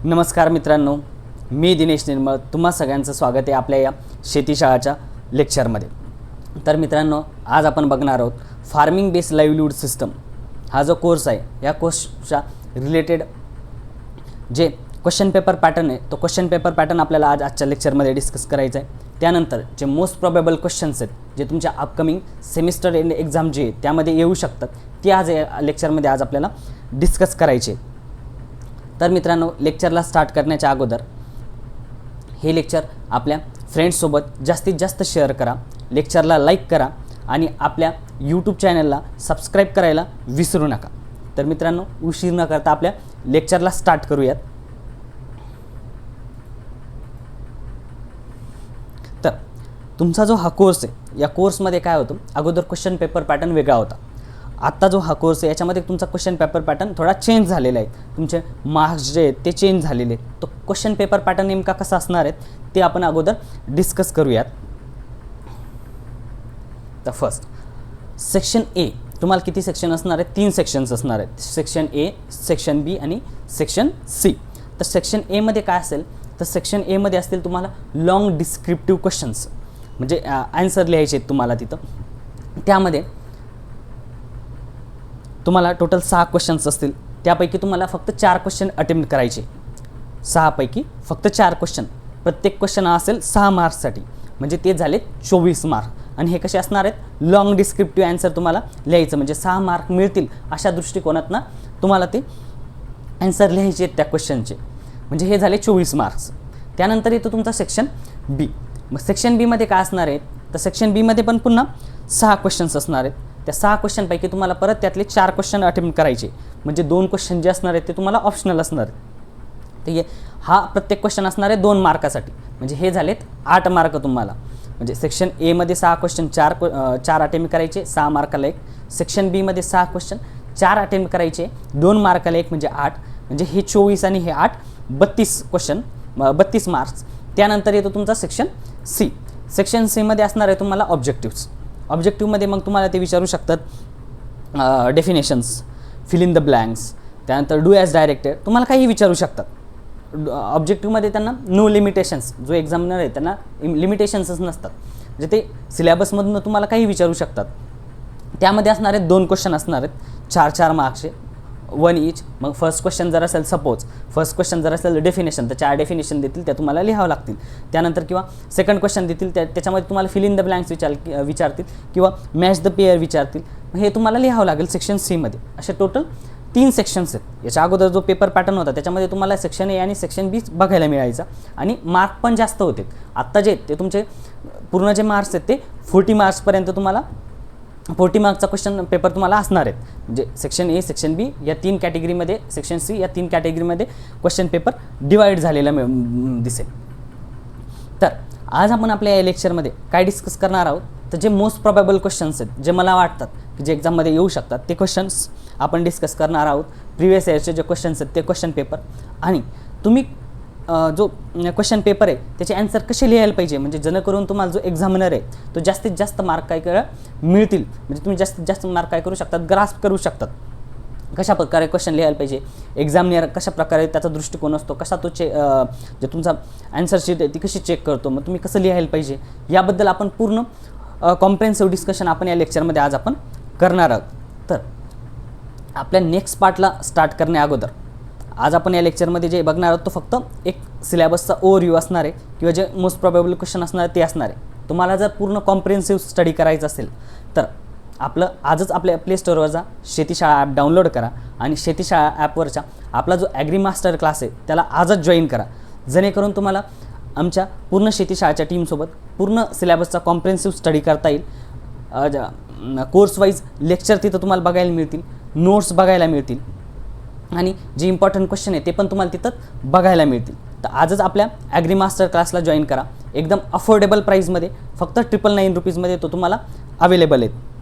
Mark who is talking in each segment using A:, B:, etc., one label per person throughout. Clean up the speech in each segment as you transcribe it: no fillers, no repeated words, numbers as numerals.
A: नमस्कार मित्रांनो, मी दिनेश निर्मळ. तुम्हा सगळ्यांचं स्वागत आहे आपल्या या शेतीशाळाच्या लेक्चरमध्ये. तर मित्रांनो, आज आपण बघणार आहोत फार्मिंग बेस्ड लाईव्हलीहूड सिस्टम हा जो कोर्स आहे, या कोर्सच्या रिलेटेड जे क्वेश्चन पेपर पॅटर्न आहे, तो क्वेश्चन पेपर पॅटर्न आपल्याला आजच्या लेक्चरमध्ये डिस्कस करायचा आहे. त्यानंतर जे मोस्ट प्रोबेबल क्वेश्चन्स आहेत जे तुमच्या अपकमिंग सेमिस्टर एंड एक्झाम जे आहे त्यामध्ये येऊ शकतात, ते आज या लेक्चरमध्ये आज आपल्याला डिस्कस करायचे. तर मित्रांनो, लेक्चरला स्टार्ट करण्याच्या अगोदर हे लेक्चर आपल्या फ्रेंड्ससोबत जास्तीत जास्त शेअर करा, लेक्चरला लाईक करा आणि आपल्या यूट्यूब चॅनलला सबस्क्राईब करायला विसरू नका. तर मित्रांनो, उशीर न करता आपल्या लेक्चरला स्टार्ट करूयात. तर तुमचा जो हा कोर्स आहे, या कोर्समध्ये काय होतं, अगोदर क्वेश्चन पेपर पॅटर्न वेगळा होता. आत्ता जो हा कोर्स आहे याच्यामध्ये तुमचा क्वेश्चन पेपर पॅटर्न थोडा चेंज झालेला आहे. तुमचे मार्क्स जे आहेत ते चेंज झालेले आहेत. तो क्वेश्चन पेपर पॅटर्न नेमका कसा असणार आहे ते आपण अगोदर डिस्कस करूयात. तर फर्स्ट सेक्शन ए, तुम्हाला किती सेक्शन असणार आहेत? 3 सेक्शन्स असणार आहेत. सेक्शन ए, सेक्शन बी आणि सेक्शन सी. तर सेक्शन एमध्ये काय असेल, तर सेक्शन एमध्ये असतील तुम्हाला लॉंग डिस्क्रिप्टिव्ह क्वेश्चन्स, म्हणजे आन्सर लिहायचे आहेत तुम्हाला तिथं. त्यामध्ये तुम्हाला टोटल 6 क्वेश्चन्स असतील. त्यापैकी तुम्हाला फक्त 4 क्वेश्चन अटेम्प्ट करायचे. 6 पैकी फक्त 4 क्वेश्चन. प्रत्येक क्वेश्चन असेल 6 मार्क्ससाठी, म्हणजे ते झाले 24 मार्क. आणि हे कसे असणार आहेत? लॉंग डिस्क्रिप्टिव्ह आन्सर तुम्हाला लिहायचं, म्हणजे 6 मार्क मिळतील अशा दृष्टिकोनातनं तुम्हाला ते आन्सर लिहायचे आहेत त्या क्वेश्चनचे. म्हणजे हे झाले 24 मार्क्स. त्यानंतर येतो तुमचा सेक्शन बी. मग सेक्शन बीमध्ये काय असणार आहे? तर सेक्शन बीमध्ये पण पुन्हा 6 क्वेश्चन्स असणार आहेत. त्या 6 क्वेश्चनपैकी तुम्हाला परत त्यातले 4 क्वेश्चन अटेम्प्ट करायचे, म्हणजे 2 क्वेश्चन जे असणार आहेत ते तुम्हाला ऑप्शनल असणार आहेत. ठीक आहे. हा प्रत्येक क्वेश्चन असणार आहे 2 मार्कासाठी, म्हणजे हे झालेत 8 मार्क तुम्हाला. म्हणजे सेक्शन एमध्ये 6 क्वेश्चन 4 अटेम्प्ट करायचे, 6 मार्काला 1. सेक्शन बीमध्ये 6 क्वेश्चन 4 अटेम्प्ट करायचे, 2 मार्काला 1, म्हणजे 8. म्हणजे हे 24 आणि हे 8, 32 क्वेश्चन, 32 मार्क्स. त्यानंतर येतो तुमचा सेक्शन सी. सेक्शन सीमध्ये असणार आहे तुम्हाला ऑब्जेक्टिव्स. ऑब्जेक्टिव्हमध्ये मग तुम्हाला ते विचारू शकतात definitions, fill in the blanks, त्यानंतर डू ॲज डायरेक्टेड, तुम्हाला काही विचारू शकतात. ऑब्जेक्टिव्हमध्ये त्यांना नो लिमिटेशन्स, जो एक्झामिनर आहे त्यांना लिमिटेशन्सच नसतात, म्हणजे ते सिलेबसमधून तुम्हाला काही विचारू शकतात. त्यामध्ये असणार आहेत 2 क्वेश्चन असणार आहेत 4-4 मार्क्सचे, 1 ईच. मग फर्स्ट क्वेश्चन जर असेल, सपोज फर्स्ट क्वेश्चन जर असेल डेफिनेशन, तर 4 डेफिनेशन देतील, त्या तुम्हाला लिहावं लागतील. त्यानंतर किंवा सेकंड क्वेश्चन देतील, त्याच्यामध्ये तुम्हाला फिल इन द ब्लँक्स विचारतील किंवा मॅच द पेअर विचारतील. हे तुम्हाला लिहावं लागेल सेक्शन सीमध्ये. असे टोटल 3 सेक्शन्स आहेत. याच्या अगोदर जो पेपर पॅटर्न होता त्याच्यामध्ये तुम्हाला सेक्शन ए आणि सेक्शन बी बघायला मिळायचा आणि मार्क पण जास्त होते. आत्ता जे ते तुमचे पूर्ण जे मार्क्स आहेत ते 40 मार्क्सपर्यंत तुम्हाला 40 मार्क्सचा क्वेश्चन पेपर तुम्हाला असणार आहेत. म्हणजे सेक्शन ए, सेक्शन बी या 3 कॅटेगरीमध्ये, सेक्शन सी या 3 कॅटेगरीमध्ये क्वेश्चन पेपर डिवाईड झालेला दिसेल. तर आज आपण आपल्या या लेक्चरमध्ये काय डिस्कस करणार आहोत, तर जे मोस्ट प्रोबेबल क्वेश्चन्स आहेत, जे मला वाटतात की जे एक्झाममध्ये येऊ शकतात, ते क्वेश्चन्स आपण डिस्कस करणार आहोत. प्रिव्हियस इयरचे जे क्वेश्चन्स आहेत ते क्वेश्चन पेपर, आणि तुम्ही जो क्वेश्चन पेपर आहे त्याचे आन्सर कसे लिहायला पाहिजे, म्हणजे जेणेकरून तुम्हाला जो एक्झामिनर आहे तो जास्तीत जास्त मार्क काय मिळतील, म्हणजे तुम्ही जास्तीत जास्त मार्क काय करू शकतात, ग्रास्प करू शकतात. कशा प्रकारे क्वेश्चन लिहायला पाहिजे, एक्झामिनर कशा प्रकारे त्याचा दृष्टिकोन असतो, कसा तो जे तुमचा आन्सर शीट आहे ती कशी चेक करतो, मग तुम्ही कसं लिहायला पाहिजे, याबद्दल आपण पूर्ण कॉम्प्रेहेन्सिव्ह डिस्कशन आपण या लेक्चरमध्ये आज आपण करणार आहोत. तर आपल्या नेक्स्ट पार्टला स्टार्ट करण्या अगोदर आज आपण या लेक्चरमध्ये जे बघणार आहोत तो फक्त एक सिलेबसचा ओव्हरव्ह्यू असणार आहे, किंवा जे मोस्ट प्रोबेबल क्वेश्चन असणार आहे ते असणार आहे. तुम्हाला जर पूर्ण कॉम्प्रेहेन्सिव्ह स्टडी करायचं असेल तर आजच आपल्या प्ले स्टोअरवर जा, शेतीशाळा ॲप डाउनलोड करा आणि शेतीशाळा ॲपवरच्या आपला जो ॲग्री मास्टर क्लास आहे त्याला आजच जॉईन करा, जेणेकरून तुम्हाला आमच्या पूर्ण शेतीशाळाच्या टीमसोबत पूर्ण सिलेबसचा कॉम्प्रेहेन्सिव्ह स्टडी करता येईल. कोर्स वाईज लेक्चर तिथं तुम्हाला बघायला मिळतील, नोट्स बघायला मिळतील, आणि जे इम्पॉर्टंट क्वेश्चन आहे ते पण तुम्हाला तिथं बघायला मिळतील. तर आजच आपल्या ॲग्री मास्टर क्लासला जॉईन करा. एकदम अफोर्डेबल प्राईजमध्ये, फक्त 999 रुपीजमध्ये तो तुम्हाला अवेलेबल आहे.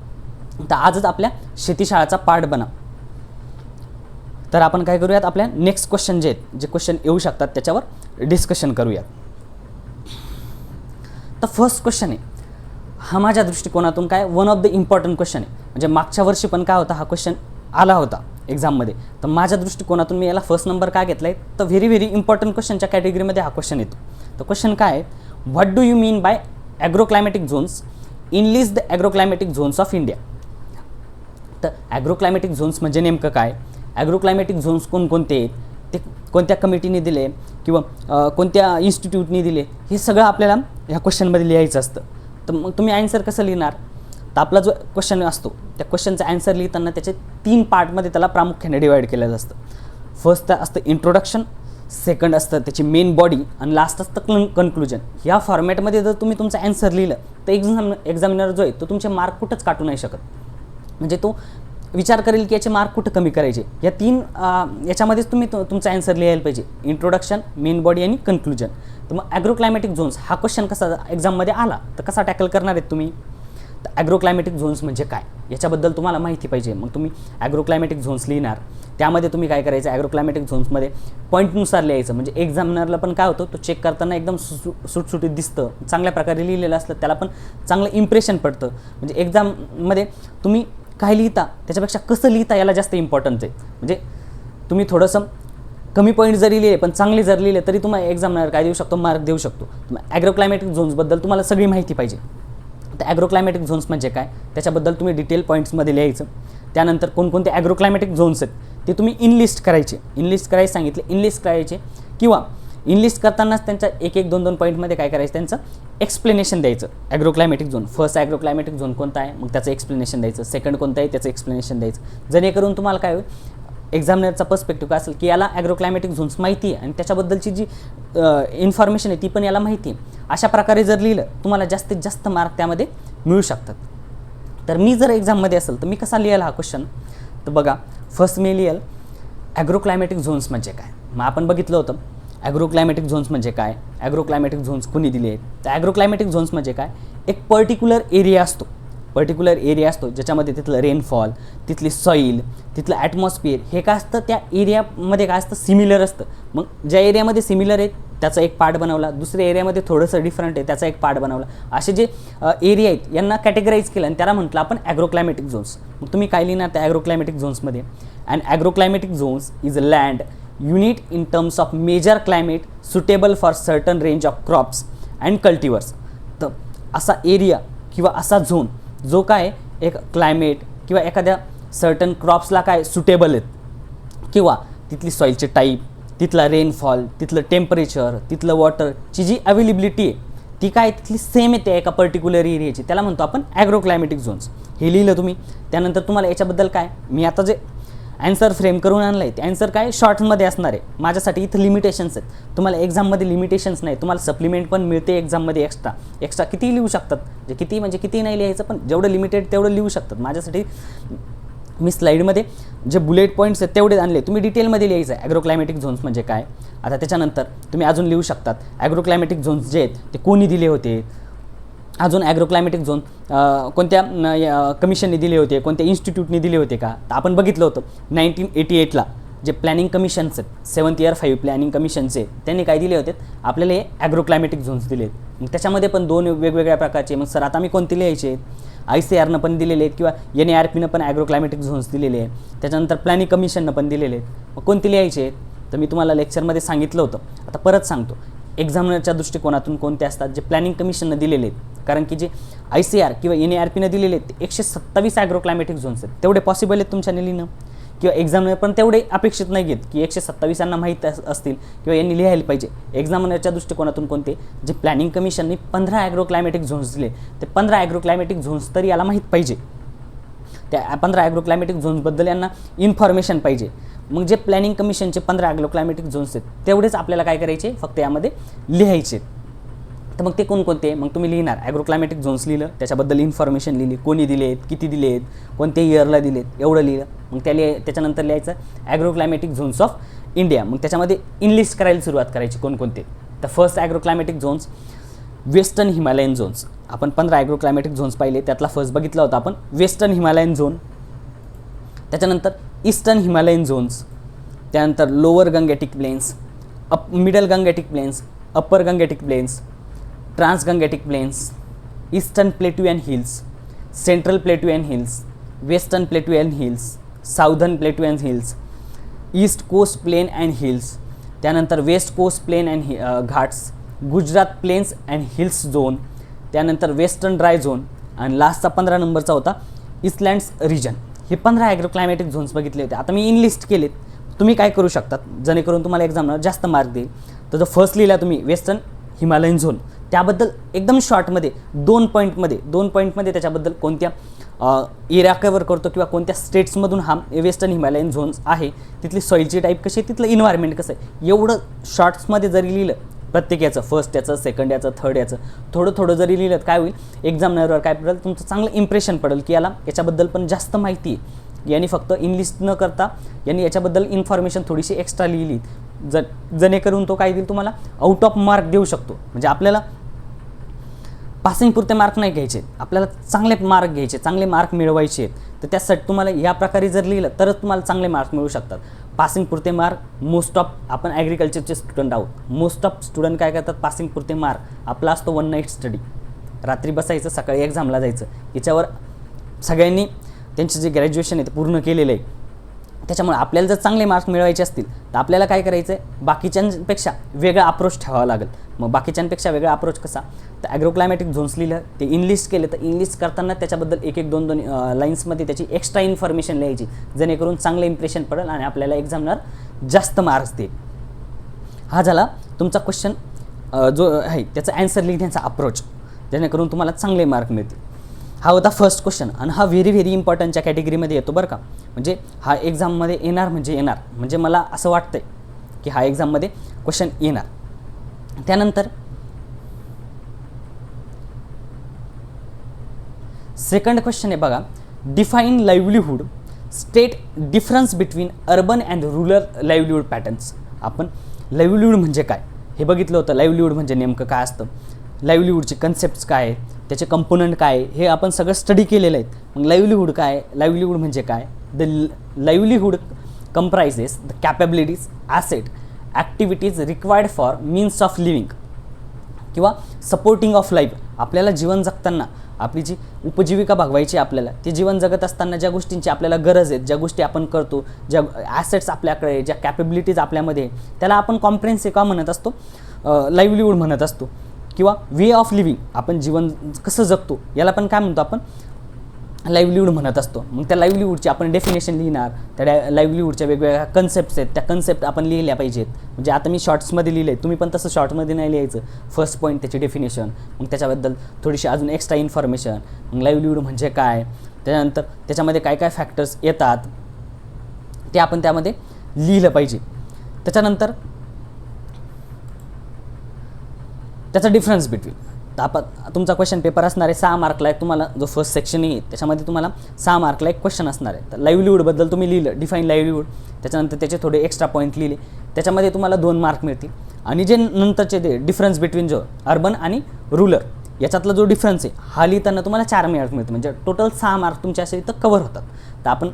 A: तर आजच आपल्या शेतीशाळाचा पार्ट बना. तर आपण काय करूयात, आपल्या नेक्स्ट क्वेश्चन जे आहेत, जे क्वेश्चन येऊ शकतात त्याच्यावर डिस्कशन करूयात. तर फर्स्ट क्वेश्चन आहे हा माझ्या दृष्टिकोनातून काय one of the important question आहे. म्हणजे मागच्या वर्षी पण काय होता, हा क्वेश्चन आला होता एक्झाममध्ये. तर माझ्या दृष्टिकोनातून मी याला फर्स्ट नंबर का घेतला आहे, तर व्हेरी व्हेरी इम्पॉर्टंट क्वेश्चनच्या कॅटेगरीमध्ये हा क्वेश्चन येतो. तर क्वेश्चन काय आहे, what do you mean by agroclimatic zones, enlist the agroclimatic zones of India. तर ॲग्रोक्लायमॅटिक झोन्स म्हणजे नेमकं काय, ॲग्रोक्लायमॅटिक झोन्स कोणकोणते आहेत, ते कोणत्या कमिटीने दिले किंवा कोणत्या इन्स्टिट्यूटने दिले, हे सगळं आपल्याला ह्या क्वेश्चनमध्ये लिहायचं असतं. तर मग तुम्ही ॲन्सर कसं लिहिणार, तर आपला जो क्वेश्चन असतो त्या क्वेश्चनचा ॲन्सर लिहिताना त्याचे 3 पार्टमध्ये त्याला प्रामुख्याने डिवाईड केलेलं असतं. फर्स्ट असतं इंट्रोडक्शन, सेकंड असतं त्याची मेन बॉडी आणि लास्ट असतं कन्क्लुजन. या फॉर्मॅटमध्ये जर तुम्ही तुमचं ॲन्सर लिहिलं तर एक्झामिनर जो आहे तो तुमचे मार्क कुठंच काटू नाही शकत. म्हणजे तो विचार करेल की याचे मार्क कुठं कमी करायचे. या 3 याच्यामध्येच तुम्ही तुमचा ॲन्सर लिहायला पाहिजे, इंट्रोडक्शन, मेन बॉडी आणि कन्क्लुजन. तर मग ॲग्रोक्लायमॅटिक झोन्स हा क्वेश्चन कसा एक्झाममध्ये आला तर कसा टॅकल करणार आहेत तुम्ही. तर ॲग्रोक्लायमॅटिक झोन्स म्हणजे काय याच्याबद्दल तुम्हाला माहिती पाहिजे. मग तुम्ही ॲग्रोक्लायमॅटिक झोन्स लिहिणार, त्यामध्ये तुम्ही काय करायचं, ॲग्रोक्लायमॅटिक झोन्समध्ये पॉईंटनुसार लिहायचं. म्हणजे एक्झामिनरला पण काय होतं, तो चेक करताना एकदम सुटसुटीत दिसतं, चांगल्या प्रकारे लिहिलेलं असलं, त्याला पण चांगलं इम्प्रेशन पडतं. म्हणजे एक्झाममध्ये तुम्ही काय लिहिता त्याच्यापेक्षा कसं लिहिता याला जास्त इम्पॉर्टन्स आहे. म्हणजे तुम्ही थोडंसं कमी पॉईंट जरी लिहिले पण चांगले जर लिहिले तरी तुम्हाला एक्झामिनर काय देऊ शकतो, मार्क देऊ शकतो. ॲग्रोक्लायमॅटिक झोन्सबद्दल तुम्हाला सगळी माहिती पाहिजे. तर ॲग्रोक्लायमॅटिक झोन्स म्हणजे काय त्याच्याबद्दल तुम्ही डिटेल पॉईंट्समध्ये लिहायचं. त्यानंतर कोणकोणते ॲग्रोक्लायमॅटिक झोन्स आहेत ते तुम्ही इनलिस्ट करायचे. इनलिस्ट करायचं सांगितले, इनलिस्ट करायचे किंवा इनलिस्ट करतानाच त्यांच्या 1-1, 2-2 पॉईंटमध्ये काय करायचं, त्यांचं एक्सप्लेनेशन द्यायचं. Agroclimatic zone, first agroclimatic zone कोणता आहे मग त्याचं एक्सप्लेनेशन द्यायचं, सेकंड कोणता आहे त्याचं एक्सप्लेनेशन द्यायचं. जेणेकरून तुम्हाला काय होईल, एक्झामिनरचा पर्स्पेक्टिव्ह काय असेल की याला ॲग्रोक्लायमॅटिक झोन्स माहिती आहे आणि त्याच्याबद्दलची जी इन्फॉर्मेशन आहे ती पण याला माहिती आहे. अशा प्रकारे जर लिहिलं तुम्हाला जास्तीत जास्त मार्क त्यामध्ये मिळू शकतात. तर मी जर एक्झाममध्ये असेल तर मी कसा लिहायला हा क्वेश्चन, तर बघा फर्स्ट मी लिहिल ॲग्रोक्लायमॅटिक झोन्स म्हणजे काय. मग आपण बघितलं होतं ॲग्रोक्लायमॅटिक झोन्स म्हणजे काय, ॲग्रोक्लायमॅटिक झोन्स कुणी दिले आहेत. तर ॲग्रोक्लायमॅटिक झोन्स म्हणजे काय, एक पर्टिक्युलर एरिया असतो ज्याच्यामध्ये तिथलं रेनफॉल, तिथली सॉईल, तिथलं ॲटमॉस्फिअर हे काय असतं, त्या एरियामध्ये काय असतं, सिमिलर असतं. मग ज्या एरियामध्ये सिमिलर आहे त्याचा एक पार्ट बनवला, दुसऱ्या एरियामध्ये थोडंसं डिफरंट आहे त्याचा एक पार्ट बनवला. असे जे एरिया आहेत यांना कॅटेगराईज केलं आणि त्याला म्हटलं आपण ॲग्रोक्लायमॅटिक झोन्स. मग तुम्ही काय लिहिणार त्या ॲग्रोक्लायमॅटिक झोन्समध्ये, and agroclimatic zones is a land unit in terms of major climate suitable for certain range of crops and cultivars. तर असा एरिया किंवा असा झोन जो काय एक क्लायमेट किंवा एखाद्या सर्टन क्रॉप्सला काय सुटेबल आहेत किंवा तिथली सॉईलचे टाईप, तिथला रेनफॉल, तिथलं टेम्परेचर, तिथलं वॉटरची जी अवेलेबिलिटी आहे ती काय तिथली सेम येते एका पर्टिक्युलर एरियाची, त्याला म्हणतो आपण ॲग्रोक्लायमॅटिक झोन्स. हे लिहिलं तुम्ही. त्यानंतर तुम्हाला याच्याबद्दल काय, मी आता जे ॲन्सर फ्रेम करून आणलं आहे ते ॲन्सर काय शॉर्टमध्ये असणार आहे. माझ्यासाठी इथं लिमिटेशन्स आहेत. तुम्हाला एक्झाममध्ये लिमिटेशन्स नाही, तुम्हाला सप्लिमेंट पण मिळते एक्झाममध्ये एक्स्ट्रा कितीही लिहू शकतात. म्हणजे किती नाही लिहायचं पण जेवढं लिमिटेड तेवढं लिहू शकतात. माझ्यासाठी मी स्लाईडमध्ये जे बुलेट पॉईंट्स आहेत तेवढे आणले, तुम्ही डिटेलमध्ये लिहायचं आहे ॲग्रोक्लायमॅटिक झोन्स म्हणजे काय. आता त्याच्यानंतर तुम्ही अजून लिहू शकतात ॲग्रोक्लायमॅटिक झोन्स जे आहेत ते कोणी दिले होते, अजून ॲग्रोक्लायमॅटिक झोन कोणत्या कमिशनने दिले होते, कोणत्या इन्स्टिट्यूटने दिले होते का. तर आपण बघितलं होतं 1988ला जे प्लॅनिंग कमिशन्स आहेत, 7th Year 5 प्लॅनिंग कमिशनचे, त्यांनी काय दिले होते आपल्याला हे ॲग्रोक्लायमॅटिक झोन्स दिले आहेत. मग त्याच्यामध्ये पण 2 वेगवेगळ्या प्रकारचे. मग सर आता मी कोणते लिहायचे, ICARनं पण दिलेले आहेत किंवा NARPनं पण ॲग्रोक्लायमॅटिक झोन्स दिलेले आहेत. त्याच्यानंतर प्लॅनिंग कमिशननं पण दिलेले आहेत. मग कोणते लिहायचे तर मी तुम्हाला लेक्चरमध्ये सांगितलं होतं, आता परत सांगतो. एक्झामिनरच्या दृष्टिकोनातून कोणते असतात, जे प्लॅनिंग कमिशननं दिलेले आहेत. कारण की जे ICAR किंवा NARPनं दिलेले आहेत ते 127 ॲग्रोक्लायमॅटिक झोन्स आहेत. तेवढे पॉसिबल आहेत तुमच्याने लिहिणं किंवा एक्झामिनर पण तेवढे अपेक्षित नाही घेत की 127 यांना माहीत असतील किंवा यांनी लिहायला पाहिजे. एक्झामिनरच्या दृष्टिकोनातून कोणते, जे प्लॅनिंग कमिशनने 15 ॲग्रोक्लायमॅटिक झोन्स दिले ते 15 ॲग्रोक्लायमॅटिक झोन्स तरी याला माहीत पाहिजे. त्या 15 ॲग्रोक्लायमॅटिक झोन्सबद्दल यांना इन्फॉर्मेशन पाहिजे. मग जे प्लॅनिंग कमिशनचे 15 ॲग्रोक्लायमॅटिक झोन्स आहेत तेवढेच आपल्याला काय करायचे, फक्त यामध्ये लिहायचे. तर मग ते कोणकोणते, मग तुम्ही लिहिणार ॲग्रोक्लायमॅटिक झोन्स लिहिलं, त्याच्याबद्दल इन्फॉर्मेशन लिहिली, कोणी दिले आहेत, किती दिले आहेत, कोणत्या इयरला दिलेत, एवढं लिहिलं. मग त्याच्यानंतर लिहायचं ॲग्रोक्लायमॅटिक झोन्स ऑफ इंडिया. मग त्याच्यामध्ये इनलिस्ट करायला सुरुवात करायची कोणकोणते. तर first agroclimatic zones western Himalayan zones. आपण 15 ॲग्रोक्लायमॅटिक झोन्स पाहिले, त्यातला फर्स्ट बघितला होता आपण वेस्टर्न हिमालयन झोन. त्याच्यानंतर ईस्टर्न हिमालयन झोन्स, त्यानंतर lower Gangetic plains, middle Gangetic plains, upper Gangetic plains, trans Gangetic plains, eastern plateau and hills, central plateau and hills, western plateau and hills, southern plateau and hills, east coast plain and hills, त्यानंतर west coast plain and ghats, Gujarat plains and hills zone, त्यानंतर western dry zone, आणि लास्टचा 15 नंबरचा होता ईस्टलँड्स region. हे 15 agroclimatic zones बघितले होते. आता मी इनलिस्ट केलेत. तुम्ही काय करू शकतात जेणेकरून तुम्हाला एक्झामला जास्त मार्क देईल. तर जो फर्स्ट लिहिला तुम्ही वेस्टर्न हिमालयन झोन, त्याबद्दल एकदम शॉर्टमध्ये 2 पॉईंटमध्ये त्याच्याबद्दल कोणत्या एरिया कवर करतो किंवा कोणत्या स्टेट्समधून हा वेस्टर्न हिमालयन झोन्स आहे, तिथली सॉईलची टाईप कशी आहे, तिथलं इन्व्हायरमेंट कसं आहे, एवढं शॉर्ट्समध्ये जरी लिहिलं प्रत्येक याचं, फर्स्ट याचं, सेकंड याचं, थर्ड याचं थोडं जरी लिहिलं काय होईल, एक्झामिनरवर काय पडेल, तुमचं चांगलं इम्प्रेशन पडेल की याच्याबद्दल पण जास्त माहिती आहे. यांनी फक्त इनलिस्ट न करता यांनी याच्याबद्दल इन्फॉर्मेशन थोडीशी एक्स्ट्रा लिहिली, जेणेकरून तो काय देईल तुम्हाला आउट ऑफ मार्क देऊ शकतो. म्हणजे आपल्याला पासिंग पुरते मार्क नाही घ्यायचे, आपल्याला चांगले मार्क घ्यायचे, चांगले मार्क मिळवायचे आहेत. तर त्यासाठी तुम्हाला या प्रकारे जर लिहिलं तरच तुम्हाला चांगले मार्क मिळू शकतात. पासिंग पुरते मार्क मोस्ट ऑफ, आपण ॲग्रिकल्चरचे स्टुडंट आहोत, मोस्ट ऑफ स्टुडंट काय करतात, पासिंग पुरते मार्क आपला असतो 1 नाईट स्टडी, रात्री बसायचं सकाळी एक्झामला जायचं. याच्यावर सगळ्यांनी त्यांचे जे ग्रॅज्युएशन आहे ते पूर्ण केलेलं आहे. त्याच्यामुळे आपल्याला जर चांगले मार्क्स मिळवायचे असतील तर आपल्याला काय करायचं आहे, बाकीच्यांपेक्षा वेगळा अप्रोच ठेवावा लागेल. मग बाकीच्यांपेक्षा वेगळा अप्रोच कसा, तर ॲग्रोक्लायमॅटिक झोन्स लिहिलं, ते इनलिस्ट केलं, तर इनलिस्ट करताना त्याच्याबद्दल 1-1, 2-2 लाईन्समध्ये त्याची एक्स्ट्रा इन्फॉर्मेशन लिहायची, जेणेकरून चांगलं इम्प्रेशन पडेल आणि आपल्याला एक्झामला जास्त मार्क्स देईल. हा झाला तुमचा क्वेश्चन जो आहे त्याचा ॲन्सर लिहिण्याचा अप्रोच, जेणेकरून तुम्हाला चांगले मार्क मिळतील. हा होता फर्स्ट क्वेश्चन आणि हा व्हेरी इम्पॉर्टंटच्या कॅटेगरीमध्ये येतो बरं का. म्हणजे हा एक्झाममध्ये येणार म्हणजे मला असं वाटतंय की हा एक्झाममध्ये क्वेश्चन येणार. त्यानंतर सेकंड क्वेश्चन आहे बघा, define livelihood, state difference between urban and rural livelihood patterns. आपण लाईव्हलीहूड म्हणजे काय हे बघितलं होतं. लाईव्हलीहूड म्हणजे नेमकं काय असतं, लाईव्हलीहूडचे कन्सेप्ट्स काय आहे, त्याचे कंपोनंट काय आहे, हे आपण सगळं स्टडी केलेलं आहे. मग लाईव्हलीहूड काय, लाईव्हलीहूड म्हणजे काय, the livelihood comprises the capabilities, asset, activities required for means of living किंवा सपोर्टिंग ऑफ लाईफ. आपल्याला जीवन जगताना आपली जी उपजीविका भागवायची आपल्याला, ते जीवन जगत असताना ज्या गोष्टींची आपल्याला गरज आहे, ज्या गोष्टी आपण करतो, ज्या ॲसेट्स आपल्याकडे, ज्या कॅपेबिलिटीज आपल्यामध्ये, त्याला आपण कॉम्प्रेहेन्सिव्ह का म्हणत असतो, लाईव्हलीहूड म्हणत असतो. किंवा वे ऑफ लिव्हिंग, आपण जीवन कसं जगतो याला पण काय म्हणतो, आपण लाईव्हलीहूड म्हणत असतो. मग त्या लाईव्हलीहूडची आपण डेफिनेशन लिहिणार, त्या लाईव्हलीहूडच्या वेगवेगळ्या कन्सेप्ट्स आहेत, त्या कन्सेप्ट आपण लिहिल्या पाहिजेत. म्हणजे आता मी शॉर्ट्समध्ये लिहिले, तुम्ही पण तसं शॉर्टमध्ये नाही लिहायचं. फर्स्ट पॉईंट त्याची डेफिनेशन, मग त्याच्याबद्दल थोडीशी अजून एक्स्ट्रा इन्फॉर्मेशन, मग लाईव्हलीहूड म्हणजे काय, त्याच्यानंतर त्याच्यामध्ये काय काय फॅक्टर्स येतात ते आपण त्यामध्ये लिहिलं पाहिजे. त्याच्यानंतर त्याचा डिफरन्स बिटवीन, तर आपण तुमचा क्वेश्चन पेपर असणार आहे 6 मार्कला एक. तुम्हाला जो फर्स्ट सेक्शन आहे त्याच्यामध्ये तुम्हाला 6 मार्कला एक क्वेश्चन असणार आहे. तर लाईव्हलीहूडबद्दल तुम्ही लिहिलं, डिफाईन लाईव्हलीहूड, त्याच्यानंतर त्याचे थोडे एक्स्ट्रा पॉईंट लिहिले, त्याच्यामध्ये तुम्हाला 2 मार्क मिळतील. आणि जे नंतरचे ते डिफरन्स बिटवीन जो अर्बन आणि रुरल याच्यातला जो डिफरन्स आहे हा लिहिताना तुम्हाला 4 मार्क मिळतील. म्हणजे टोटल 6 मार्क तुमच्या असे इथं कवर होतात. तर आपण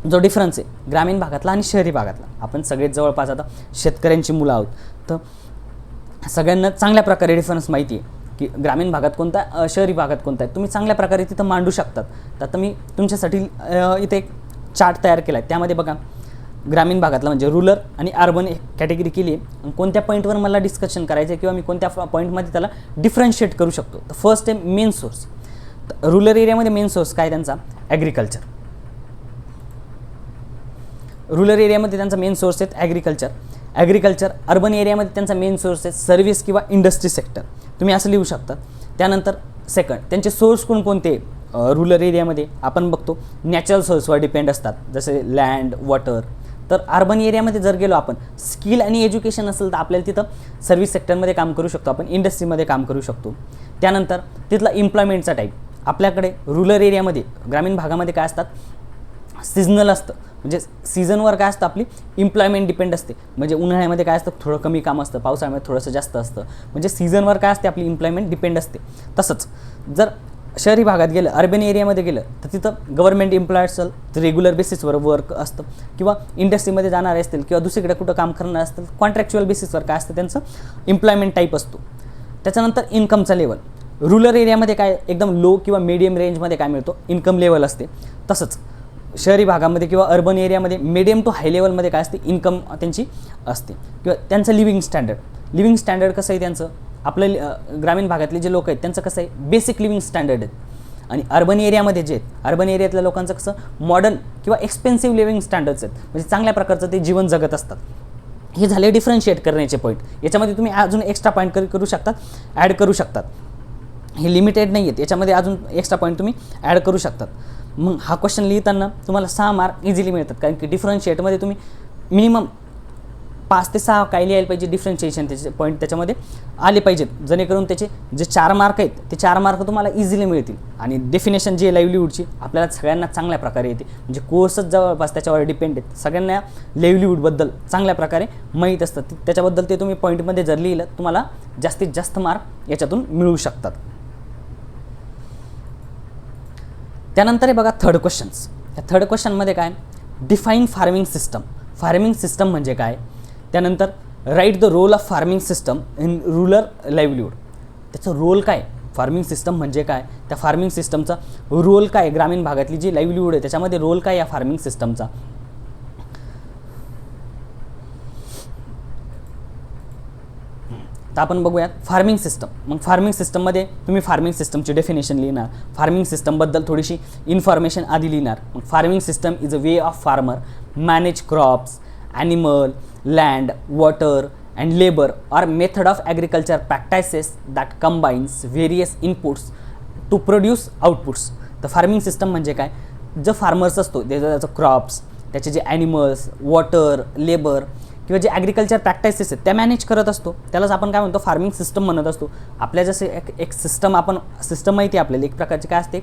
A: जो डिफरन्स आहे ग्रामीण भागातला आणि शहरी भागातला, आपण सगळेच जवळपास आता शेतकऱ्यांची मुलं आहोत, तर सगळ्यांना चांगल्या प्रकारे डिफरन्स माहिती आहे की ग्रामीण भागात कोणता आहे, शहरी भागात कोणता आहे. तुम्ही चांगल्या प्रकारे तिथं मांडू शकतात. तर आता मी तुमच्यासाठी इथे एक चार्ट तयार केला आहे. त्यामध्ये बघा ग्रामीण भागातला म्हणजे रुरल आणि अर्बन एक कॅटेगरी केली आहे. आणि कोणत्या पॉईंटवर मला डिस्कशन करायचं आहे किंवा मी कोणत्या पॉईंटमध्ये त्याला डिफरन्शिएट करू शकतो. तर फर्स्ट आहे मेन सोर्स. तर रुरल एरियामध्ये मेन सोर्स काय त्यांचा, ॲग्रिकल्चर. रुरल एरियामध्ये त्यांचा मेन सोर्स आहेत ॲग्रिकल्चर. अर्बन एरियामध्ये त्यांचा मेन सोर्स आहे सर्व्हिस किंवा इंडस्ट्री सेक्टर. तुम्ही असं लिहू शकता. त्यानंतर सेकंड, त्यांचे सोर्स कोणकोणते रुरल एरियामध्ये आपण बघतो नॅचरल सोर्सवर डिपेंड असतात, जसे लँड, वॉटर. तर अर्बन एरियामध्ये जर गेलो आपण, स्किल आणि एज्युकेशन असेल तर आपल्याला तिथं सर्व्हिस सेक्टरमध्ये काम करू शकतो, आपण इंडस्ट्रीमध्ये काम करू शकतो. त्यानंतर तिथला एम्प्लॉयमेंटचा टाईप, आपल्याकडे रुरल एरियामध्ये ग्रामीण भागामध्ये काय असतात, सिजनल असतं. म्हणजे सीझनवर काय असतं, आपली एम्प्लॉयमेंट डिपेंड असते. म्हणजे उन्हाळ्यामध्ये काय असतं, थोडं कमी काम असतं, पावसाळ्यामध्ये थोडंसं जास्त असतं. म्हणजे सीझनवर काय असते, आपली एम्प्लॉयमेंट डिपेंड असते. तसंच जर शहरी भागात गेलं, अर्बन एरियामध्ये गेलं तर तिथं गव्हर्नमेंट एम्प्लॉय असेल तर रेग्युलर बेसिसवर वर्क असतं, किंवा इंडस्ट्रीमध्ये जाणारे असतील किंवा दुसरीकडे कुठं काम करणार असतील कॉन्ट्रॅक्च्युअल बेसिसवर काय असतं, त्यांचं एम्प्लॉयमेंट टाईप असतो. त्याच्यानंतर इन्कमचा लेवल, रुरल एरियामध्ये काय एकदम लो किंवा मीडियम रेंजमध्ये काय मिळतो, इन्कम लेवल असते. तसंच शहरी भागामध्ये किंवा अर्बन एरियामध्ये मिडियम टू हाय लेवलमध्ये काय असते, इन्कम त्यांची असते किंवा त्यांचं लिव्हिंग स्टँडर्ड कसं आहे त्यांचं, आपलं ग्रामीण भागातले जे लोक आहेत त्यांचं कसं आहे, बेसिक लिव्हिंग स्टँडर्ड आहेत. आणि अर्बन एरियामध्ये जे आहेत, अर्बन एरियातल्या लोकांचं कसं मॉडर्न किंवा एक्सपेन्सिव्ह लिव्हिंग स्टँडर्ड्स आहेत, म्हणजे चांगल्या प्रकारचं ते जीवन जगत असतात. हे झाले डिफरन्शिएट करण्याचे पॉईंट. याच्यामध्ये तुम्ही अजून एक्स्ट्रा पॉईंट करू शकतात, ॲड करू शकतात. हे लिमिटेड नाही आहेत, याच्यामध्ये अजून एक्स्ट्रा पॉईंट तुम्ही ॲड करू शकतात. मग हा क्वेश्चन लिहिताना तुम्हाला 6 मार्क इझिली मिळतात, कारण की डिफरन्शिएटमध्ये तुम्ही मिनिमम 5 ते 6 काय लिहायला पाहिजे, डिफरन्शिएशन त्याचे पॉईंट त्याच्यामध्ये आले पाहिजेत, जेणेकरून त्याचे जे 4 मार्क आहेत ते 4 मार्क तुम्हाला इझिली मिळतील. आणि डेफिनेशन जी आहे लाईव्हलीहूडची आपल्याला सगळ्यांना चांगल्या प्रकारे येते, म्हणजे कोर्सच जवळपास त्याच्यावर डिपेंड आहेत. सगळ्यांना लाईव्हलीहूडबद्दल चांगल्या प्रकारे माहीत असतं, त्याच्याबद्दल ते तुम्ही पॉईंटमध्ये जर लिहिलं तुम्हाला जास्तीत जास्त मार्क याच्यातून मिळू शकतात. त्यानंतर हे बघा थर्ड क्वेश्चन्स. या थर्ड क्वेश्चनमध्ये काय, define farming system. Farming system म्हणजे काय, त्यानंतर write the role of farming system in rural livelihood. त्याचं रोल काय, फार्मिंग सिस्टम म्हणजे काय, त्या फार्मिंग सिस्टमचा रोल काय, ग्रामीण भागातली जी लाईव्हलीहूड आहे त्याच्यामध्ये रोल काय या फार्मिंग सिस्टमचा. तर आपण बघूयात फार्मिंग सिस्टम. मग फार्मिंग सिस्टममध्ये तुम्ही फार्मिंग सिस्टमची डेफिनेशन लिहिणार, फार्मिंग सिस्टमबद्दल थोडीशी इन्फॉर्मेशन आधी लिहिणार. मग farming system is a way of farmer manage crops, animal, land, water and labour or method of agriculture practices that combines various inputs to produce outputs. तर फार्मिंग सिस्टम म्हणजे काय, जो फार्मर्स असतो त्याचं क्रॉप्स, त्याचे जे ॲनिमल्स, वॉटर, लेबर किंवा जे ॲग्रिकल्चर प्रॅक्टिसेस आहेत त्या मॅनेज करत असतो, त्यालाच आपण काय म्हणतो, फार्मिंग सिस्टम म्हणत असतो. आपल्या जसे एक सिस्टम माहिती आहे आपल्याला, एक प्रकारची काय असते,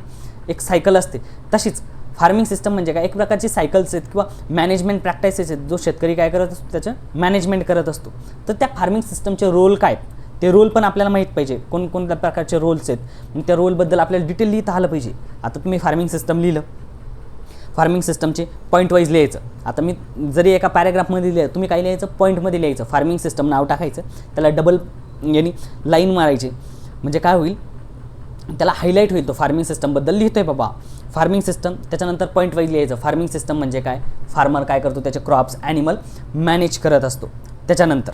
A: एक सायकल असते, तशीच फार्मिंग सिस्टम म्हणजे काय, एक प्रकारची सायकल्स आहेत किंवा मॅनेजमेंट प्रॅक्टिसेस आहेत, जो शेतकरी काय करत असतो त्याचं मॅनेजमेंट करत असतो. तर त्या फार्मिंग सिस्टमचे रोल काय, ते रोल पण आपल्याला माहीत पाहिजे, कोणकोणत्या प्रकारचे रोल्स आहेत. मग त्या रोलबद्दल आपल्याला डिटेल लिहिता आलं पाहिजे. आता तुम्ही फार्मिंग सिस्टम लिहिलं, फार्मिंग सिस्टमचे पॉईंट वाईज लिहायचं. आता मी जरी एका पॅरेग्राफमध्ये लिहिलं, तुम्ही काय लिहायचं, पॉईंटमध्ये लिहायचं. फार्मिंग सिस्टम नाव टाकायचं, त्याला डबल यानी लाईन मारायची, म्हणजे काय होईल, त्याला हायलाईट होईल, तो फार्मिंग सिस्टमबद्दल लिहितोय बाबा फार्मिंग सिस्टम. त्याच्यानंतर पॉईंट वाईज लिहायचं, फार्मिंग सिस्टम म्हणजे काय, फार्मर काय करतो, त्याचे क्रॉप्स, ॲनिमल मॅनेज करत असतो. त्याच्यानंतर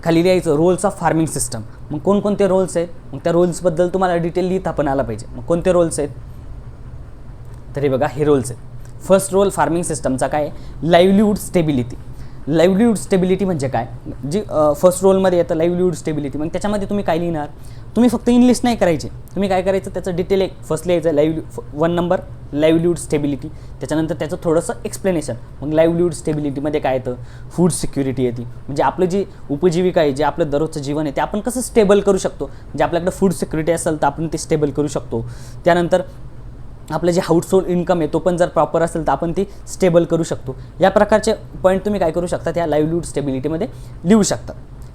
A: खाली लिहायचं रोल्स ऑफ फार्मिंग सिस्टम. मग कोणकोणते रोल्स आहेत, मग त्या रोल्सबद्दल तुम्हाला डिटेल लिहिता पण आला पाहिजे. मग कोणते रोल्स आहेत, तरी बघा हे रोल्स आहेत. फर्स्ट रोल फार्मिंग सिस्टमचा काय आहे, लाईव्हलीहूड स्टेबिलिटी. लाईव्हलीहूड स्टेबिलिटी म्हणजे काय, जी फर्स्ट रोलमध्ये येतं लाईव्हलीहूड स्टेबिलिटी. मग त्याच्यामध्ये तुम्ही काय लिहिणार, तुम्ही फक्त इंग्लिश नाही करायचे, तुम्ही काय करायचं, त्याचं डिटेल एक फर्स्ट लिहायचं, 1 नंबर लाईव्हलीहूड स्टेबिलिटी. त्याच्यानंतर त्याचं थोडंसं एक्सप्लेनेशन. मग लाईव्हलीहूड स्टेबिलिटीमध्ये काय येतं, फूड सिक्युरिटी येते, म्हणजे आपलं जी उपजीविका आहे, जे आपलं दररोजचं जीवन आहे ते आपण कसं स्टेबल करू शकतो, म्हणजे आपल्याकडे फूड सिक्युरिटी असेल तर आपण ते स्टेबल करू शकतो. त्यानंतर आपलं जे हाऊसहोल्ड इन्कम आहे तो पण जर प्रॉपर असेल तर आपण ती स्टेबल करू शकतो. या प्रकारचे पॉईंट तुम्ही काय करू शकता, त्या लाईव्हलीहूड स्टेबिलिटीमध्ये लिहू शकता.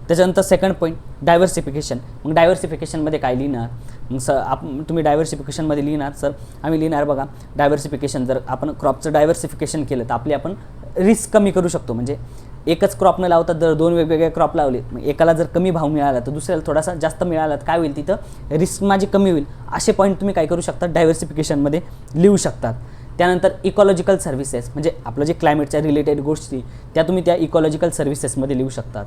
A: त्याच्यानंतर सेकंड पॉईंट डायव्हर्सिफिकेशन. मग डायव्हर्सिफिकेशनमध्ये काय लिहिणार, मग तुम्ही डायव्हर्सिफिकेशनमध्ये लिहिणार, सर आम्ही लिहिणार बघा डायव्हर्सिफिकेशन, जर आपण क्रॉपचं डायव्हर्सिफिकेशन केलं तर आपली आपण रिस्क कमी करू शकतो. म्हणजे एकच क्रॉप न लावता जर 2 वेगवेगळे क्रॉप लावले, मग एकाला जर कमी भाव मिळाला तर दुसऱ्याला थोडासा जास्त मिळाला तर काय होईल, तिथं रिस्क माझी कमी होईल. असे पॉईंट तुम्ही काय करू शकता, डायव्हर्सिफिकेशनमध्ये लिहू शकतात. त्यानंतर इकॉलॉजिकल सर्व्हिसेस, म्हणजे आपलं जे क्लायमेटच्या रिलेटेड गोष्टी त्या तुम्ही त्या इकॉलॉजिकल सर्व्हिसेसमध्ये लिहू शकतात.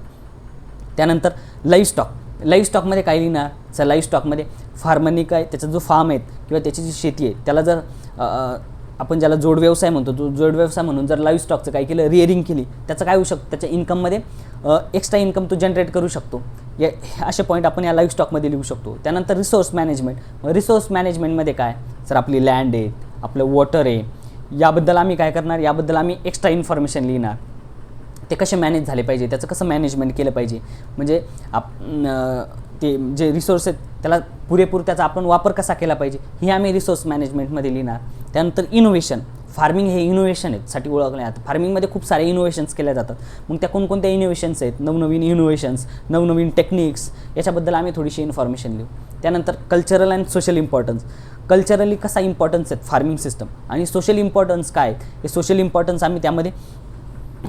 A: त्यानंतर लाईव्हस्टॉकमध्ये काय लिहिणार, सर लाईव्हस्टॉकमध्ये फार्मरनी काय, त्याचा जो फार्म आहे किंवा त्याची जी शेती आहे त्याला जर आपण ज्याला जोड व्यवसाय म्हणतो, तो जोड व्यवसाय म्हणून जर लाईव्हस्टॉकचं काय केलं, रिअरिंग केली, त्याचं काय होऊ शकतं, त्याच्या इन्कममध्ये एक्स्ट्रा इन्कम तो जनरेट करू शकतो. या असे पॉईंट आपण या लाईव्हस्टॉकमध्ये लिहू शकतो. त्यानंतर रिसोर्स मॅनेजमेंट. रिसोर्स मॅनेजमेंटमध्ये काय, सर आपली लँड आहे, आपलं वॉटर आहे, याबद्दल आम्ही काय करणार, याबद्दल आम्ही एक्स्ट्रा इन्फॉर्मेशन लिहिणार. ते कसे मॅनेज झाले पाहिजे, त्याचं कसं मॅनेजमेंट केलं पाहिजे, म्हणजे ते जे रिसोर्स आहेत त्याला पुरेपूर त्याचा आपण वापर कसा केला पाहिजे, हे आम्ही रिसोर्स मॅनेजमेंटमध्ये लिहिणार. त्यानंतर इनोव्हेशन. फार्मिंग हे इनोव्हेशन आहेत साठी ओळखले जातात. फार्मिंगमध्ये खूप सारे इनोव्हेशन्स केल्या जातात. मग त्या कोणकोणत्या इनोव्हेशन्स आहेत, नवनवीन इनोव्हेशन्स, नवनवीन टेक्निक्स, याच्याबद्दल आम्ही थोडीशी इन्फॉर्मेशन लिहू. त्यानंतर cultural and social importance. Culturally कसा इम्पॉर्टन्स आहेत फार्मिंग सिस्टम, आणि सोशल इम्पॉर्टन्स काय आहेत, हे सोशल इम्पॉर्टन्स आम्ही त्यामध्ये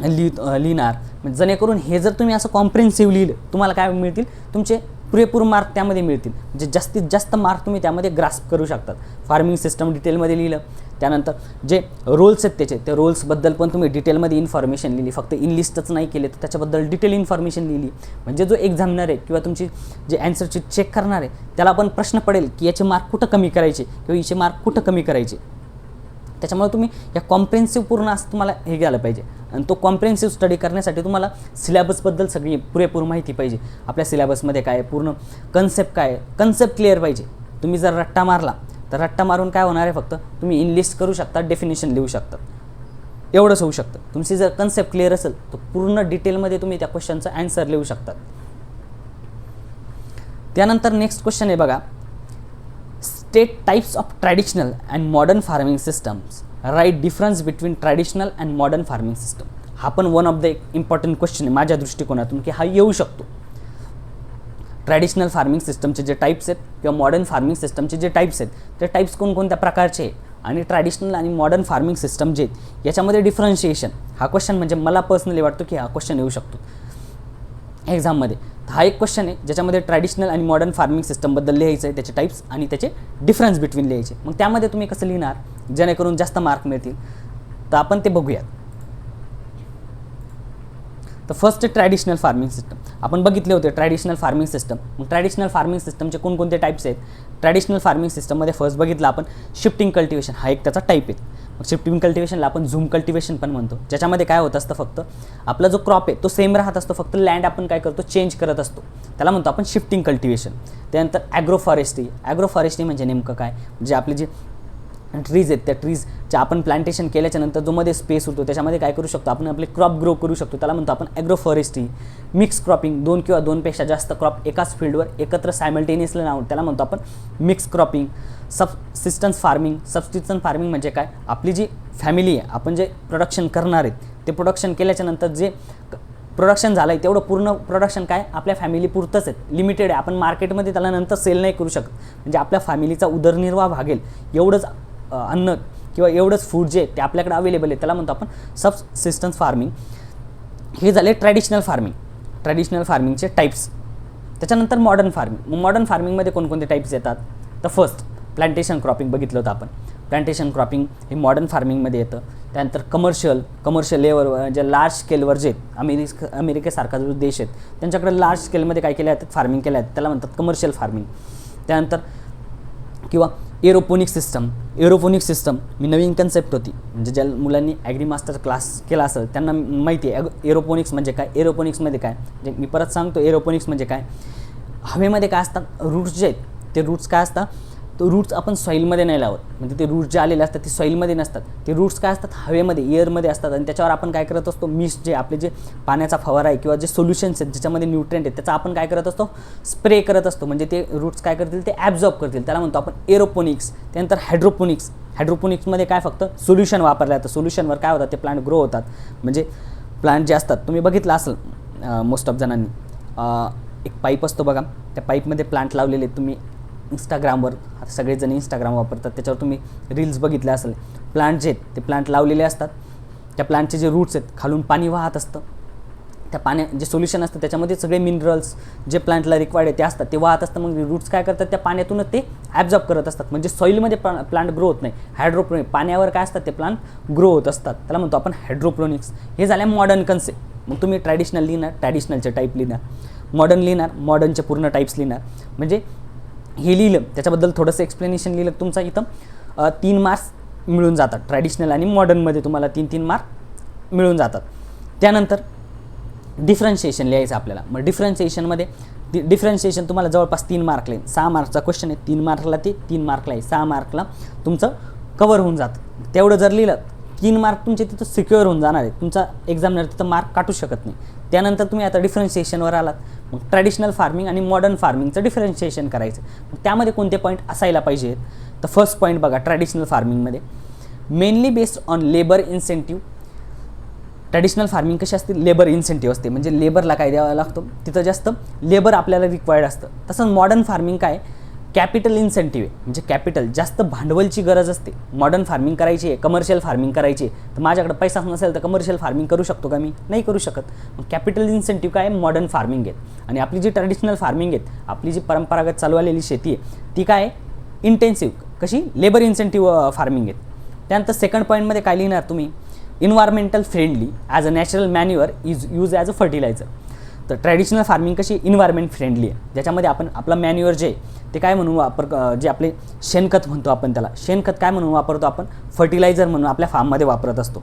A: लिहिणार. जेणेकरून हे जर तुम्ही असं कॉम्प्रिहेन्सिव्ह लिहिलं, तुम्हाला काय मिळतील, तुमचे पुरेपूर मार्क त्यामध्ये मिळतील, म्हणजे जास्तीत जास्त मार्क तुम्ही त्यामध्ये ग्रास्प करू शकतात. फार्मिंग सिस्टम डिटेलमध्ये लिहिलं, त्यानंतर जे रोल्स आहेत ते रोल्सबद्दल पण तुम्ही डिटेलमध्ये इन्फॉर्मेशन लिहिली, फक्त इनलिस्टच नाही केले तर त्याच्याबद्दल डिटेल इन्फॉर्मेशन लिहिली. म्हणजे जो एक्झामिनर आहे किंवा तुमची जे ॲन्सरची चेक करणार आहे त्याला पण प्रश्न पडेल की याचे मार्क कुठं कमी करायचे किंवा हिचे मार्क कुठं कमी करायचे. त्याच्यामुळे तुम्ही या कॉम्प्रेन्सिव्ह पूर्ण असं तुम्हाला हे घ्यायला पाहिजे. आणि तो कॉम्प्रेन्सिव्ह स्टडी करण्यासाठी तुम्हाला सिलेबसबद्दल सगळी पुरेपूर माहिती पाहिजे. आपल्या सिलेबसमध्ये काय आहे, पूर्ण कन्सेप्ट काय आहे, कन्सेप्ट क्लिअर पाहिजे. तुम्ही जर रट्टा मारला तर रट्टा मारून काय होणार आहे, फक्त तुम्ही इनलिस्ट करू शकता, डेफिनेशन लिहू शकता, एवढंच होऊ शकतं. तुमची जर कन्सेप्ट क्लिअर असेल तर पूर्ण डिटेलमध्ये तुम्ही त्या क्वेश्चनचा ॲन्सर लिहू शकता. त्यानंतर नेक्स्ट क्वेश्चन आहे बघा, state types of traditional and modern farming systems, write difference between traditional and modern farming system. हा पण one of the important question आहे माझ्या दृष्टिकोनातून की हा येऊ शकतो. ट्रॅडिशनल फार्मिंग सिस्टमचे जे टाईप्स आहेत किंवा मॉडर्न फार्मिंग सिस्टमचे जे टाईप्स आहेत ते टाईप्स कोणकोणत्या प्रकारचे आहे आणि ट्रॅडिशनल आणि मॉडर्न फार्मिंग सिस्टम जे आहेत याच्यामध्ये डिफरन्शिएशन, हा क्वेश्चन म्हणजे मला पर्सनली वाटतो की हा क्वेश्चन येऊ शकतो एक्झाममध्ये. हा एक क्वेश्चन आहे ज्याच्यामध्ये ट्रॅडिशनल आणि मॉडर्न फार्मिंग सिस्टमबद्दल लिहायचं आहे, त्याचे टाईप्स आणि त्याचे डिफरन्स बिटवीन लिहायचे. मग त्यामध्ये तुम्ही कसं लिहिणार जेणेकरून जास्त मार्क मिळतील, तर आपण ते बघूयात. तर फर्स्ट ट्रॅडिशनल फार्मिंग सिस्टम आपण बघितले होते. ट्रॅडिशनल फार्मिंग सिस्टम, मग ट्रॅडिशनल फार्मिंग सिस्टमचे कोणकोणते टाईप्स आहेत. ट्रॅडिशनल फार्मिंग सिस्टममध्ये फर्स्ट बघितलं आपण शिफ्टिंग कल्टिवेशन, हा एक त्याचा टाईप आहे. मग शिफ्टिंग कल्टिवेशनला आपण झूम कल्टिवेशन पण म्हणतो, ज्याच्यामध्ये काय होत असतं, फक्त आपला जो क्रॉप आहे तो सेम राहत असतो, फक्त लँड आपण काय करतो चेंज करत असतो, त्याला म्हणतो आपण शिफ्टिंग कल्टिवेशन. त्यानंतर ॲग्रोफॉरेस्ट्री म्हणजे नेमकं काय, म्हणजे आपले जे ट्रीज आहेत त्या ट्रीजचे आपण प्लांटेशन केल्याच्या नंतर जो मध्ये स्पेस होतो त्याच्यामध्ये काय करू शकतो आपण, आपले क्रॉप ग्रो करू शकतो, त्याला म्हणतो आपण ॲग्रोफॉरेस्ट्री. मिक्स क्रॉपिंग, 2 किंवा 2पेक्षा जास्त क्रॉप एकाच फील्डवर एकत्र सायमल्टेनियसली लावून त्याला म्हणतो आपण मिक्स क्रॉपिंग. सबसिस्टन्स फार्मिंग म्हणजे काय, आपली जी फॅमिली आहे, आपण जे प्रोडक्शन करणार आहेत ते प्रोडक्शन केल्याच्या नंतर जे प्रोडक्शन झालं आहे तेवढं पूर्ण प्रोडक्शन काय आपल्या फॅमिली पुरतंच आहे, लिमिटेड आहे, आपण मार्केटमध्ये त्याला नंतर सेल नाही करू शकत. म्हणजे आपल्या फॅमिलीचा उदरनिर्वाह भागेल एवढंच अन्न किंवा एवढंच फूड जे ते आपल्याकडे अवेलेबल आहे त्याला म्हणतो आपण सबसिस्टन्स फार्मिंग. हे झाले ट्रॅडिशनल फार्मिंगचे टाईप्स. त्याच्यानंतर मॉडर्न फार्मिंगमध्ये कोणकोणते टाईप्स येतात, तर फर्स्ट प्लांटेशन क्रॉपिंग बघितलं होतं आपण. प्लांटेशन क्रॉपिंग हे मॉडर्न फार्मिंगमध्ये येतं. त्यानंतर कमर्शियल लेवलवर जे लार्ज स्केलवर जे अमेरिकेसारखा जो देश आहेत त्यांच्याकडे लार्ज स्केलमध्ये काय केले जातात, फार्मिंग केल्या आहेत, त्याला म्हणतात कमर्शियल फार्मिंग. त्यानंतर किंवा एरोपोनिक सिस्टम मी नवीन कन्सेप्ट होती, म्हणजे ज्या मुलांनी ॲग्री मास्टर क्लास केला असेल त्यांना माहिती आहे एरोपोनिक्स म्हणजे काय. एरोपोनिक्समध्ये काय, म्हणजे मी परत सांगतो, एरोपोनिक्स म्हणजे काय, हवेमध्ये काय असतात रूट्स जे आहेत ते रूट्स काय असतात, तो रूट्स आपण सॉईलमध्ये नाही लावत, म्हणजे ते रूट्स जे आलेले असतात ते सॉईलमध्ये नसतात, ते रूट्स काय असतात हवेमध्ये एअरमध्ये असतात. आणि त्याच्यावर आपण काय करत असतो, मिस्ट जे आपले जे पाण्याचा फवारा आहे किंवा जे सोल्युशन्स आहेत ज्याच्यामध्ये न्यूट्रिएंट आहेत त्याचा आपण काय करत असतो, स्प्रे करत असतो, म्हणजे ते रूट्स काय करतील ते ॲब्झॉर्ब करतील, त्याला म्हणतो आपण एरोपोनिक्स. त्यानंतर हायड्रोपोनिक्समध्ये काय फक्त सोल्युशन वापरलं जातं, सोल्युशनवर काय होतात ते प्लांट ग्रो होतात. म्हणजे प्लांट जे असतात तुम्ही बघितलं असेल मोस्ट ऑफ जणांनी, एक पाईप असतो बघा, त्या पाईपमध्ये प्लांट लावलेले तुम्ही इंस्टाग्रामवर, आता सगळेजण इंस्टाग्राम वापरतात त्याच्यावर तुम्ही रील्स बघितल्या असेल. प्लांट जे आहेत ते प्लांट लावलेले असतात, त्या प्लांटचे जे रूट्स आहेत खालून पाणी वाहत असतं, त्या जे सोल्युशन असतं त्याच्यामध्ये सगळे मिनरल्स जे प्लांटला रिक्वायर्ड आहे ते असतात, ते वाहत असतं. मग रूट्स काय करतात, त्या पाण्यातूनच ते ॲब्झॉर्ब करत असतात, म्हणजे सॉईलमध्ये प्लांट ग्रो होत नाही. हायड्रोपोनिक्स पाण्यावर काय असतात ते प्लांट ग्रो होत असतात, त्याला म्हणतो आपण हायड्रोपोनिक्स. हे झाल्या मॉडर्न कन्सेप्ट. मग तुम्ही ट्रॅडिशनल लिहिणार, ट्रॅडिशनलचे टाईप लिहिणार, मॉडर्न लिहिणार, मॉडर्नचे पूर्ण टाईप्स लिहिणार. म्हणजे हे लिहिलं त्याच्याबद्दल थोडंसं एक्सप्लेनेशन लिहिलं तुमचा इथं 3 मार्क्स मिळून जातात. ट्रॅडिशनल आणि मॉडर्नमध्ये तुम्हाला 3-3 मार्क मिळून जातात. त्यानंतर डिफरन्शिएशन लिहायचं आपल्याला. मग डिफरन्शिएशन तुम्हाला जवळपास 3 मार्क लागेल. 6 मार्कचा क्वेश्चन आहे, 3 मार्कला ते 3 मार्कला आहे, 6 मार्कला तुमचं कवर होऊन जातं. तेवढं जर लिहिलं 3 मार्क तुमचे तिथं सिक्युअर होऊन जाणार आहे, तुमचा एक्झामिनर तिथं मार्क काटू शकत नाही. त्यानंतर तुम्ही आता डिफरन्शिएशनवर आलात, मग ट्रॅडिशनल फार्मिंग आणि मॉडर्न फार्मिंगचं डिफरन्शिएशन करायचं. मग त्यामध्ये कोणते पॉईंट असायला पाहिजेत, तर फर्स्ट पॉईंट बघा, ट्रॅडिशनल फार्मिंगमध्ये mainly based on labour incentive. Traditional farming कशी असते, लेबर इन्सेंटिव्ह असते, म्हणजे लेबरला काय द्यावा लागतो, तिथं जास्त लेबर आपल्याला रिक्वायर्ड असतं. तसंच मॉडर्न फार्मिंग काय, कॅपिटल इन्सेंटिव्ह आहे, म्हणजे कॅपिटल जास्त भांडवलची गरज असते. मॉडर्न फार्मिंग करायची आहे, कमर्शियल फार्मिंग करायची आहे, तर माझ्याकडे पैसा नसेल तर कमर्शियल फार्मिंग करू शकतो का मी, नाही करू शकत. मग कॅपिटल इन्सेंटिव्ह काय, मॉडर्न फार्मिंग आहे. आणि आपली जी ट्रॅडिशनल फार्मिंग आहे, आपली जी परंपरागत चालू आलेली शेती आहे ती काय इंटेन्सिव्ह, कशी लेबर इन्सेंटिव्ह फार्मिंग आहे. त्यानंतर सेकंड पॉईंटमध्ये काय लिहिणार तुम्ही, environmental friendly as a natural manure is use as a fertilizer. तर ट्रॅडिशनल फार्मिंग कशी इन्व्हायरमेंट फ्रेंडली आहे, ज्याच्यामध्ये आपण आपला मॅन्युअर जे ते काय म्हणून जे आपले शेणखत म्हणतो आपण त्याला, शेणखत काय म्हणून वापरतो आपण, फर्टिलायझर म्हणून आपल्या फार्ममध्ये वापरत असतो.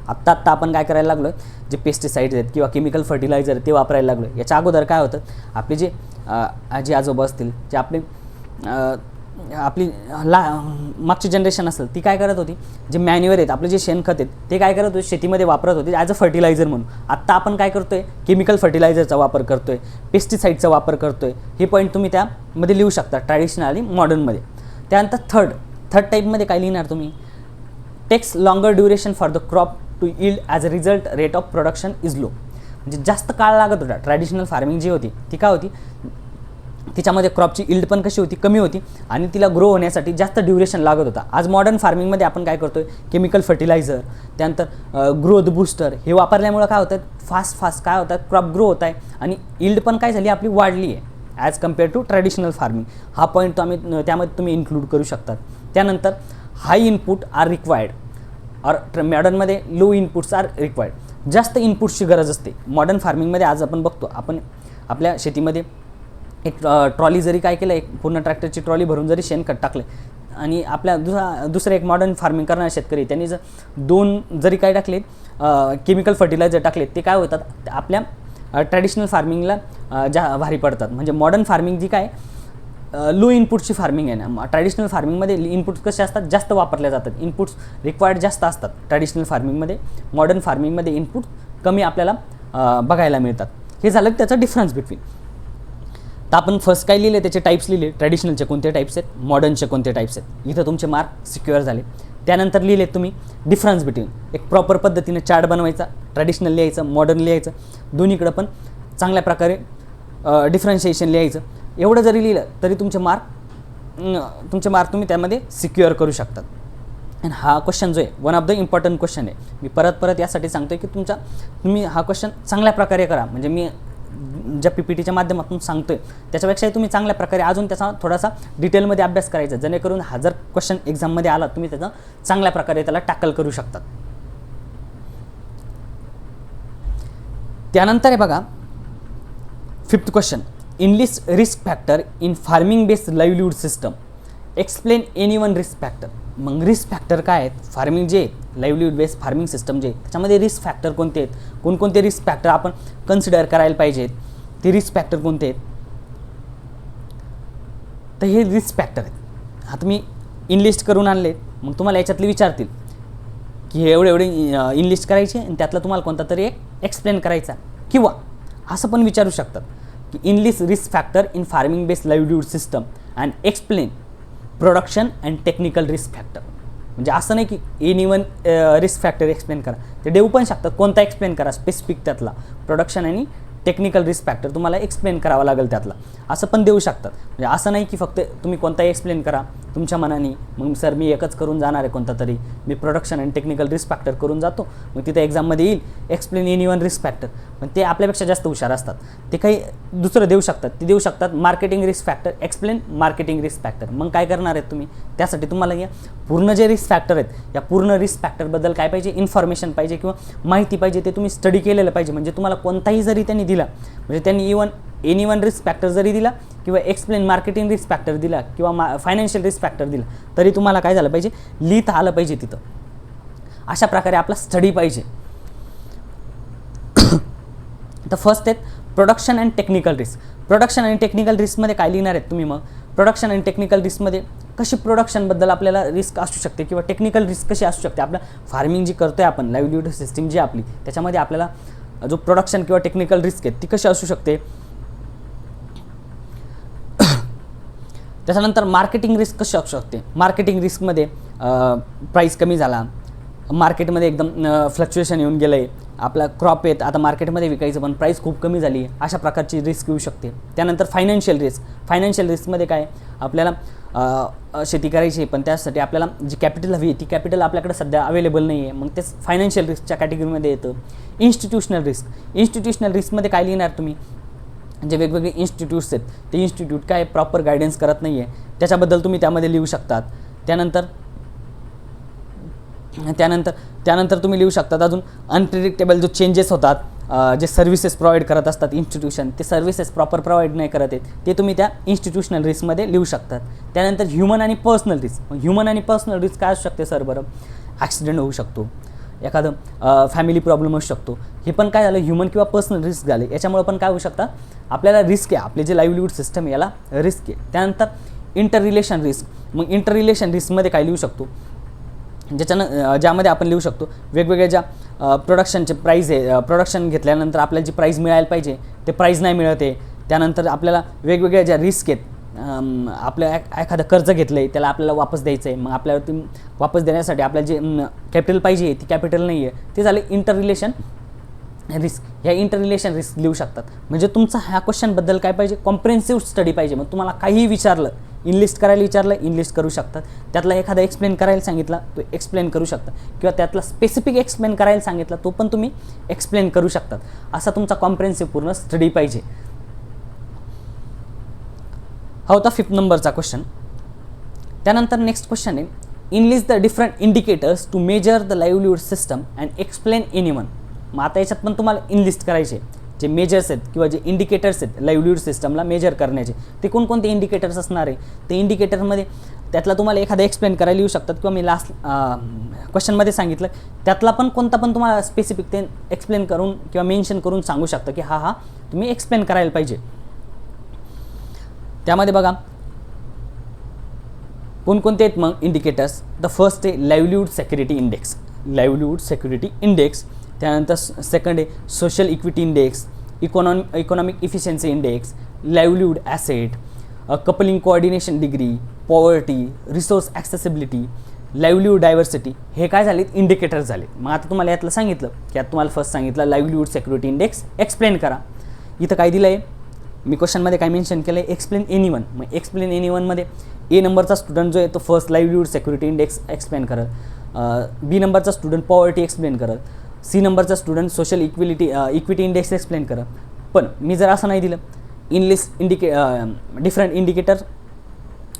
A: आत्ता आपण काय करायला लागलो, जे पेस्टिसाइड्स आहेत किंवा केमिकल फर्टिलायझर ते वापरायला लागलो. याच्या अगोदर काय होतं, आपले जे आजी आजोबा असतील, जे आपली मागची जनरेशन असेल ती काय करत होती, जे मॅन्युअर आहेत आपले जे शेणखत आहेत ते काय करत होते, शेतीमध्ये वापरत होते ॲज अ फर्टिलायझर म्हणून. आत्ता आपण काय करतो आहे, केमिकल फर्टिलायझरचा वापर करतो आहे, पेस्टिसाईडचा वापर करतो आहे. हे पॉईंट तुम्ही त्यामध्ये लिहू शकता, ट्रॅडिशनल आणि मॉडर्नमध्ये. त्यानंतर थर्ड टाईपमध्ये काय लिहिणार तुम्ही, takes longer duration for the crop to yield as a result rate of production is low. म्हणजे जास्त काळ लागत होता. ट्रॅडिशनल फार्मिंग जी होती ती काय होती, तिच्यामध्ये क्रॉपची यील्ड पण कशी होती, कमी होती आणि तिला ग्रो होण्यासाठी जास्त ड्युरेशन लागत होता. आज मॉडर्न फार्मिंगमध्ये आपण काय करतो आहे, केमिकल फर्टिलायझर, त्यानंतर ग्रोथ बूस्टर हे वापरल्यामुळं काय होतं, फास्ट काय होतं, क्रॉप ग्रो होत आहे आणि यील्ड पण काय झाली आपली वाढली आहे as compare to traditional farming. हा पॉईंट त्यामध्ये तुम्ही इन्क्लूड करू शकतात. त्यानंतर हाय इनपुट आर रिक्वायर्ड और मॉडर्नमध्ये लो इनपुट्स आर रिक्वायर्ड. जास्त इनपुट्सची गरज असते मॉडर्न फार्मिंगमध्ये. आज आपण बघतो, आपण आपल्या शेतीमध्ये एक ट्रॉली जरी काय केलं, एक पूर्ण ट्रॅक्टरची ट्रॉली भरून जरी शेणखत टाकले आणि आपल्या दुसरं एक मॉडर्न फार्मिंग करणारा शेतकरी त्यांनी जर 2 जरी काय टाकले केमिकल फर्टिलायझर टाकले, ते काय होतात आपल्या ट्रॅडिशनल फार्मिंगला भारी पडतात. म्हणजे मॉडर्न फार्मिंग जी काय लो इनपुटची फार्मिंग आहे ना, ट्रॅडिशनल फार्मिंगमध्ये इनपुट्स कसे असतात, जास्त वापरल्या जातात, इनपुट्स रिक्वायर्ड जास्त असतात ट्रॅडिशनल फार्मिंगमध्ये. मॉडर्न फार्मिंगमध्ये इनपुट कमी आपल्याला बघायला मिळतात. हे झालं त्याचा डिफरन्स बिटवीन. तर आपण फर्स्ट काय लिहिले, त्याचे टाईप्स लिहिले, ट्रॅडिशनलचे कोणते टाईप्स आहेत, मॉडर्नचे कोणते टाईप्स आहेत. इथं तुमचे मार्क सिक्युअर झाले. त्यानंतर लिहिले तुम्ही डिफरन्स बिटवीन, एक प्रॉपर पद्धतीने चार्ट बनवायचा, ट्रॅडिशनल लिहायचं, मॉडर्न लिहायचं, दोन्हीकडं पण चांगल्या प्रकारे डिफरन्शिएशन लिहायचं. एवढं जरी लिहिलं तरी तुमचे मार्क तुम्ही त्यामध्ये सिक्युअर करू शकतात. आणि हा क्वेश्चन जो आहे one of the important question आहे. मी परत यासाठी सांगतो की तुम्ही हा क्वेश्चन चांगल्या प्रकारे करा. म्हणजे मी ज्या PPTच्या माध्यमातून सांगतोय त्याच्यापेक्षाही तुम्ही चांगल्या प्रकारे अजून त्याचा थोडासा डिटेलमध्ये अभ्यास करायचा, जेणेकरून हा जर क्वेश्चन एक्झाममध्ये आला तुम्ही त्याचा चांगल्या प्रकारे त्याला टॅकल करू शकतात. त्यानंतर आहे बघा 5th question, enlist risk factor in farming based livelihood system, explain any one risk factor. मग रिस्क फॅक्टर काय आहेत, फार्मिंग जे लाईव्हलीहूड बेस्ड फार्मिंग सिस्टम जे त्याच्यामध्ये रिस्क फॅक्टर कोणते आहेत, कोणकोणते रिस्क फॅक्टर आपण कन्सिडर करायला पाहिजेत, ते रिस्क फॅक्टर कोणते आहेत. तर हे रिस्क फॅक्टर आहेत. आता मी इनलिस्ट करून आणले, मग तुम्हाला याच्यातले विचारतील की हे एवढे इनलिस्ट करायचे आणि त्यातला तुम्हाला कोणता तरी एक एक्सप्लेन करायचा, किंवा असं पण विचारू शकतात की enlist risk factor in farming based livelihood system and explain production and technical risk factor. म्हणजे असं नाही की any one risk factor explain करा, ते देऊ पण शकतात, कोणता एक्सप्लेन करा स्पेसिफिक त्यातला, प्रोडक्शन आणि टेक्निकल रिस्क फॅक्टर तुम्हाला एक्सप्लेन करावा लागेल त्यातला, असं पण देऊ शकतात. म्हणजे असं नाही की फक्त तुम्ही कोणताही एक्सप्लेन करा तुमच्या मनाने, मग सर मी एकच करून जाणार आहे कोणता तरी, मी प्रोडक्शन आणि टेक्निकल रिस्क फॅक्टर करून जातो, मग तिथे एक्झाममध्ये येईल explain any one risk factor. पण ते आपल्यापेक्षा जास्त हुशार असतात, ते काही दुसरं देऊ शकतात. ते देऊ शकतात marketing risk factor, explain marketing risk factor. मग काय करणार आहेत तुम्ही, त्यासाठी तुम्हाला या पूर्ण जे रिस्क फॅक्टर आहेत या पूर्ण रिस्क फॅक्टरबद्दल काय पाहिजे, इन्फॉर्मेशन पाहिजे किंवा माहिती पाहिजे, ते तुम्ही स्टडी केलेलं पाहिजे. म्हणजे तुम्हाला कोणताही जरी त्यांनी दिला, म्हणजे त्यांनी एनी वन रिस्क फॅक्टर जरी दिला किंवा एक्सप्लेन मार्केटिंग रिस्क फॅक्टर दिला किंवा फायनान्शियल रिस्क फॅक्टर दिला, तरी तुम्हाला काय झालं पाहिजे, लिहिता आलं पाहिजे तिथं. अशा प्रकारे आपला स्टडी पाहिजे. तर फर्स्ट आहेत production and technical risk. Production आणि टेक्निकल रिस्कमध्ये काय लिहिणार आहेत तुम्ही. मग प्रोडक्शन आणि टेक्निकल रिस्कमध्ये कशी प्रोडक्शनबद्दल आपल्याला रिस्क असू शकते किंवा टेक्निकल रिस्क कशी असू शकते. आपलं फार्मिंग जी करतोय आपण, लाईव्हलीहूड सिस्टीम जी आपली, त्याच्यामध्ये आपल्याला जो प्रोडक्शन किंवा टेक्निकल रिस्क आहे ती कशी असू शकते. त्याच्यानंतर मार्केटिंग रिस्क कशी असू शकते. मार्केटिंग रिस्कमध्ये प्राईस कमी झाला, मार्केटमध्ये एकदम फ्लक्च्युएशन येऊन गेलं आहे, आपला क्रॉप आहेत आता मार्केटमध्ये विकायचं पण प्राईस खूप कमी झाली, अशा प्रकारची रिस्क येऊ शकते. त्यानंतर फायनान्शियल रिस्क. फायनान्शियल रिस्कमध्ये काय, आपल्याला शेती करायची पण त्यासाठी आपल्याला जी कॅपिटल हवी ती कॅपिटल आपल्याकडे सध्या अवेलेबल नाही आहे, मग तेच फायनान्शियल रिस्कच्या कॅटेगरीमध्ये येतं. Institutional risk. इन्स्टिट्यूशनल रिस्कमध्ये काय लिहिणार तुम्ही, जे वेगवेगळे इन्स्टिट्यूट्स आहेत ते इन्स्टिट्यूट काय प्रॉपर गायडन्स करत नाही आहे, त्याच्याबद्दल तुम्ही त्यामध्ये लिहू शकतात. त्यानंतर त्यानंतर तुम्ही लिहू शकतात अजून अनप्रिडिक्टेबल जो चेंजेस होतात, जे सर्व्हिसेस प्रोव्हाइड करत असतात इन्स्टिट्यूशन, ते सर्व्हिसेस प्रॉपर प्रोव्हाइड नाही करत आहेत, ते तुम्ही त्या इन्स्टिट्यूशनल रिस्कमध्ये लिहू शकतात. त्यानंतर ह्युमन आणि पर्सनल रिस्क. ह्युमन आणि पर्सनल रिस्क काय असू शकते सर? बरं, ॲक्सिडेंट होऊ शकतो, एखादं फॅमिली प्रॉब्लेम असू शकतो. हे पण काय झालं, ह्युमन किंवा पर्सनल रिस्क झाले. याच्यामुळे पण काय होऊ शकतं, आपल्याला रिस्क आहे, आपले जे लाईव्हलीहूड सिस्टम आहे याला रिस्क आहे. त्यानंतर इंटर रिलेशन रिस्क. मग इंटर रिलेशन रिस्कमध्ये काय लिहू शकतो, ज्यामध्ये आपण लिहू शकतो वेगवेगळ्या ज्या प्रोडक्शनचे प्राईज आहे, प्रोडक्शन घेतल्यानंतर आपल्याला जी प्राईज मिळायला पाहिजे ते प्राईज नाही मिळत आहे. त्यानंतर आपल्याला वेगवेगळ्या ज्या रिस्क आहेत, आपलं एखादं कर्ज घेतलं आहे त्याला आपल्याला वापस द्यायचं आहे, मग आपल्याला ती वापस देण्यासाठी आपल्याला जे कॅपिटल पाहिजे ती कॅपिटल नाही आहे, ते झाले इंटर रिलेशन रिस्क. ह्या इंटर रिलेशन रिस्क लिहू शकतात. म्हणजे तुमचा ह्या क्वेश्चनबद्दल काय पाहिजे, कॉम्प्रिहेन्सिव्ह स्टडी पाहिजे. मग तुम्हाला काहीही विचारलं, इनलिस्ट करायला विचारलं, इनलिस्ट करू शकतात. त्यातला एखादा एक्सप्लेन करायला सांगितला तो एक्सप्लेन करू शकता, किंवा त्यातला स्पेसिफिक एक्सप्लेन करायला सांगितला तो पण तुम्ही एक्सप्लेन करू शकतात. असा तुमचा कॉम्प्रिहेन्सिव्ह पूर्ण स्टडी पाहिजे. हा होता 5th नंबरचा क्वेश्चन. त्यानंतर नेक्स्ट क्वेश्चन आहे, enlist the different indicators to measure the livelihood system and explain any one. मग आता याच्यात पण तुम्हाला इनलिस्ट करायचे जे मेजर्स आहेत किंवा जे इंडिकेटर्स आहेत लाईव्हलीहूड सिस्टमला मेजर करण्याचे, ते कोणकोणते इंडिकेटर्स असणार आहे. ते इंडिकेटरमध्ये त्यातला तुम्हाला एखादा एक्सप्लेन करायला येऊ शकतात, किंवा मी लास्ट क्वेश्चनमध्ये सांगितलं त्यातला पण कोणता पण तुम्हाला स्पेसिफिक ते एक्सप्लेन करून किंवा मेन्शन करून सांगू शकता की हा तुम्ही एक्सप्लेन करायला पाहिजे. त्यामध्ये बघा कोणकोणते आहेत मग इंडिकेटर्स. द फर्स्ट आहे livelihood security index, livelihood security index. त्यानंतर सेकंड आहे social equity index, economic efficiency index, livelihood asset, coupling coordination degree, poverty, resource accessibility, livelihood diversity. हे काय झाले, इंडिकेटर्स झाले. मग आता तुम्हाला यातलं सांगितलं की आता तुम्हाला फर्स्ट सांगितलं लाईव्हलीहूड सिक्युरिटी इंडेक्स एक्सप्लेन करा. इथं काय दिलं आहे, मी क्वेश्चनमध्ये काय मेन्शन केलं आहे, एक्सप्लेन एनीवन. मग एक्सप्लेन एनीवनमध्ये ए नंबरचा स्टुडंट जो आहे तो first livelihood security index explain करत, बी नंबरचा स्टुडंट पॉवर्टी एक्सप्लेन करत, सी नंबरचा student social equity index explain करत. पण मी जर असं नाही दिलं, enlist different indicator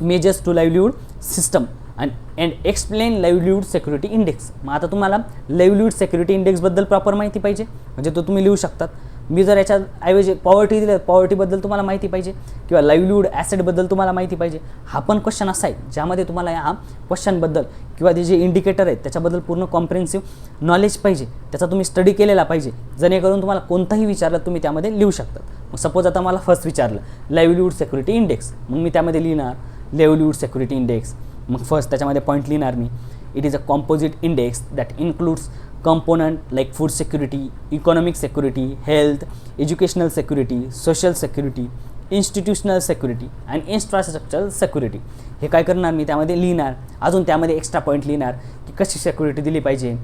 A: measures to livelihood system and explain livelihood security index. मग आता तुम्हाला लाईव्हलीहूड सिक्युरिटी इंडेक्सबद्दल प्रॉपर माहिती पाहिजे, म्हणजे तो तुम्ही लिहू शकतात. मी जर याच्याऐवजी पॉवर्टी दिलं, पॉवर्टीबद्दल तुम्हाला माहिती पाहिजे, किंवा लाईव्हलीहूड ॲसेटबद्दल तुम्हाला माहिती पाहिजे. हा पण क्वेश्चन असा आहे ज्यामध्ये तुम्हाला या क्वेश्चनबद्दल किंवा ते जे इंडिकेटर आहेत त्याच्याबद्दल पूर्ण कॉम्प्रिहेन्सिव्ह नॉलेज पाहिजे, त्याचा तुम्ही स्टडी केलेला पाहिजे, जेणेकरून तुम्हाला कोणताही विचारलं तुम्ही त्यामध्ये लिहू शकतात. मग सपोज आता मला फर्स्ट विचारलं लाईव्हलीहूड सिक्युरिटी इंडेक्स, मग मी त्यामध्ये लिहिणार लाईव्हलीहूड सिक्युरिटी इंडेक्स. मग फर्स्ट त्याच्यामध्ये पॉईंट लिहिणार मी, it is a composite index that includes component like food security, economic security, health, educational security, social security, institutional security and infrastructural security. हे काय करणार मी त्यामध्ये लिहिणार, अजून त्यामध्ये एक्स्ट्रा पॉईंट लिहिणार की कशी सिक्युरिटी दिली पाहिजे.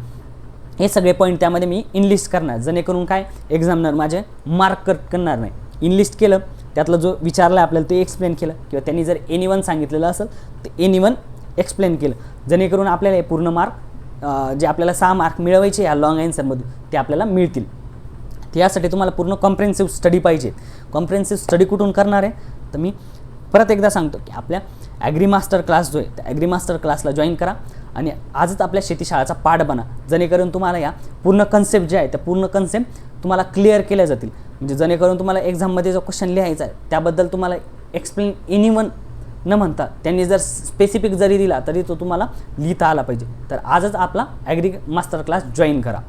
A: हे सगळे पॉईंट त्यामध्ये मी इनलिस्ट करणार, जेणेकरून काय एक्झामिनर माझे मार्क कट करणार नाही. इनलिस्ट केलं, त्यातलं जो विचारलं आपल्याला ते एक्सप्लेन केलं, किंवा त्यांनी जर एनीवन सांगितलेलं असेल तर एनीवन एक्सप्लेन केलं, जेणेकरून आपल्याला हे पूर्ण मार्क जे आपल्याला 6 मार्क मिळवायचे या लॉंग आन्सरमधून ते आपल्याला मिळतील. यासाठी तुम्हाला पूर्ण कॉम्प्रिहेन्सिव्ह स्टडी पाहिजे. कॉम्प्रिहेन्सिव्ह स्टडी कुठून करणार आहे तर मी परत एकदा सांगतो की आपल्या ॲग्री मास्टर क्लास जो आहे त्या ॲग्री मास्टर क्लासला जॉईन करा आणि आजच आपल्या शेतीशाळाचा पाठ बना, जेणेकरून तुम्हाला या पूर्ण कन्सेप्ट जे आहे त्या पूर्ण कन्सेप्ट तुम्हाला क्लिअर केल्या जातील. म्हणजे जेणेकरून तुम्हाला एक्झाममध्ये जो क्वेश्चन लिहायचा आहे त्याबद्दल तुम्हाला एक्सप्लेन एनीवन न म्हणता त्यांनी जर स्पेसिफिक जरी दिला तरी तो तुम्हाला लिहिता आला पाहिजे. तर आजच आपला ॲग्री मास्टर क्लास जॉईन करा.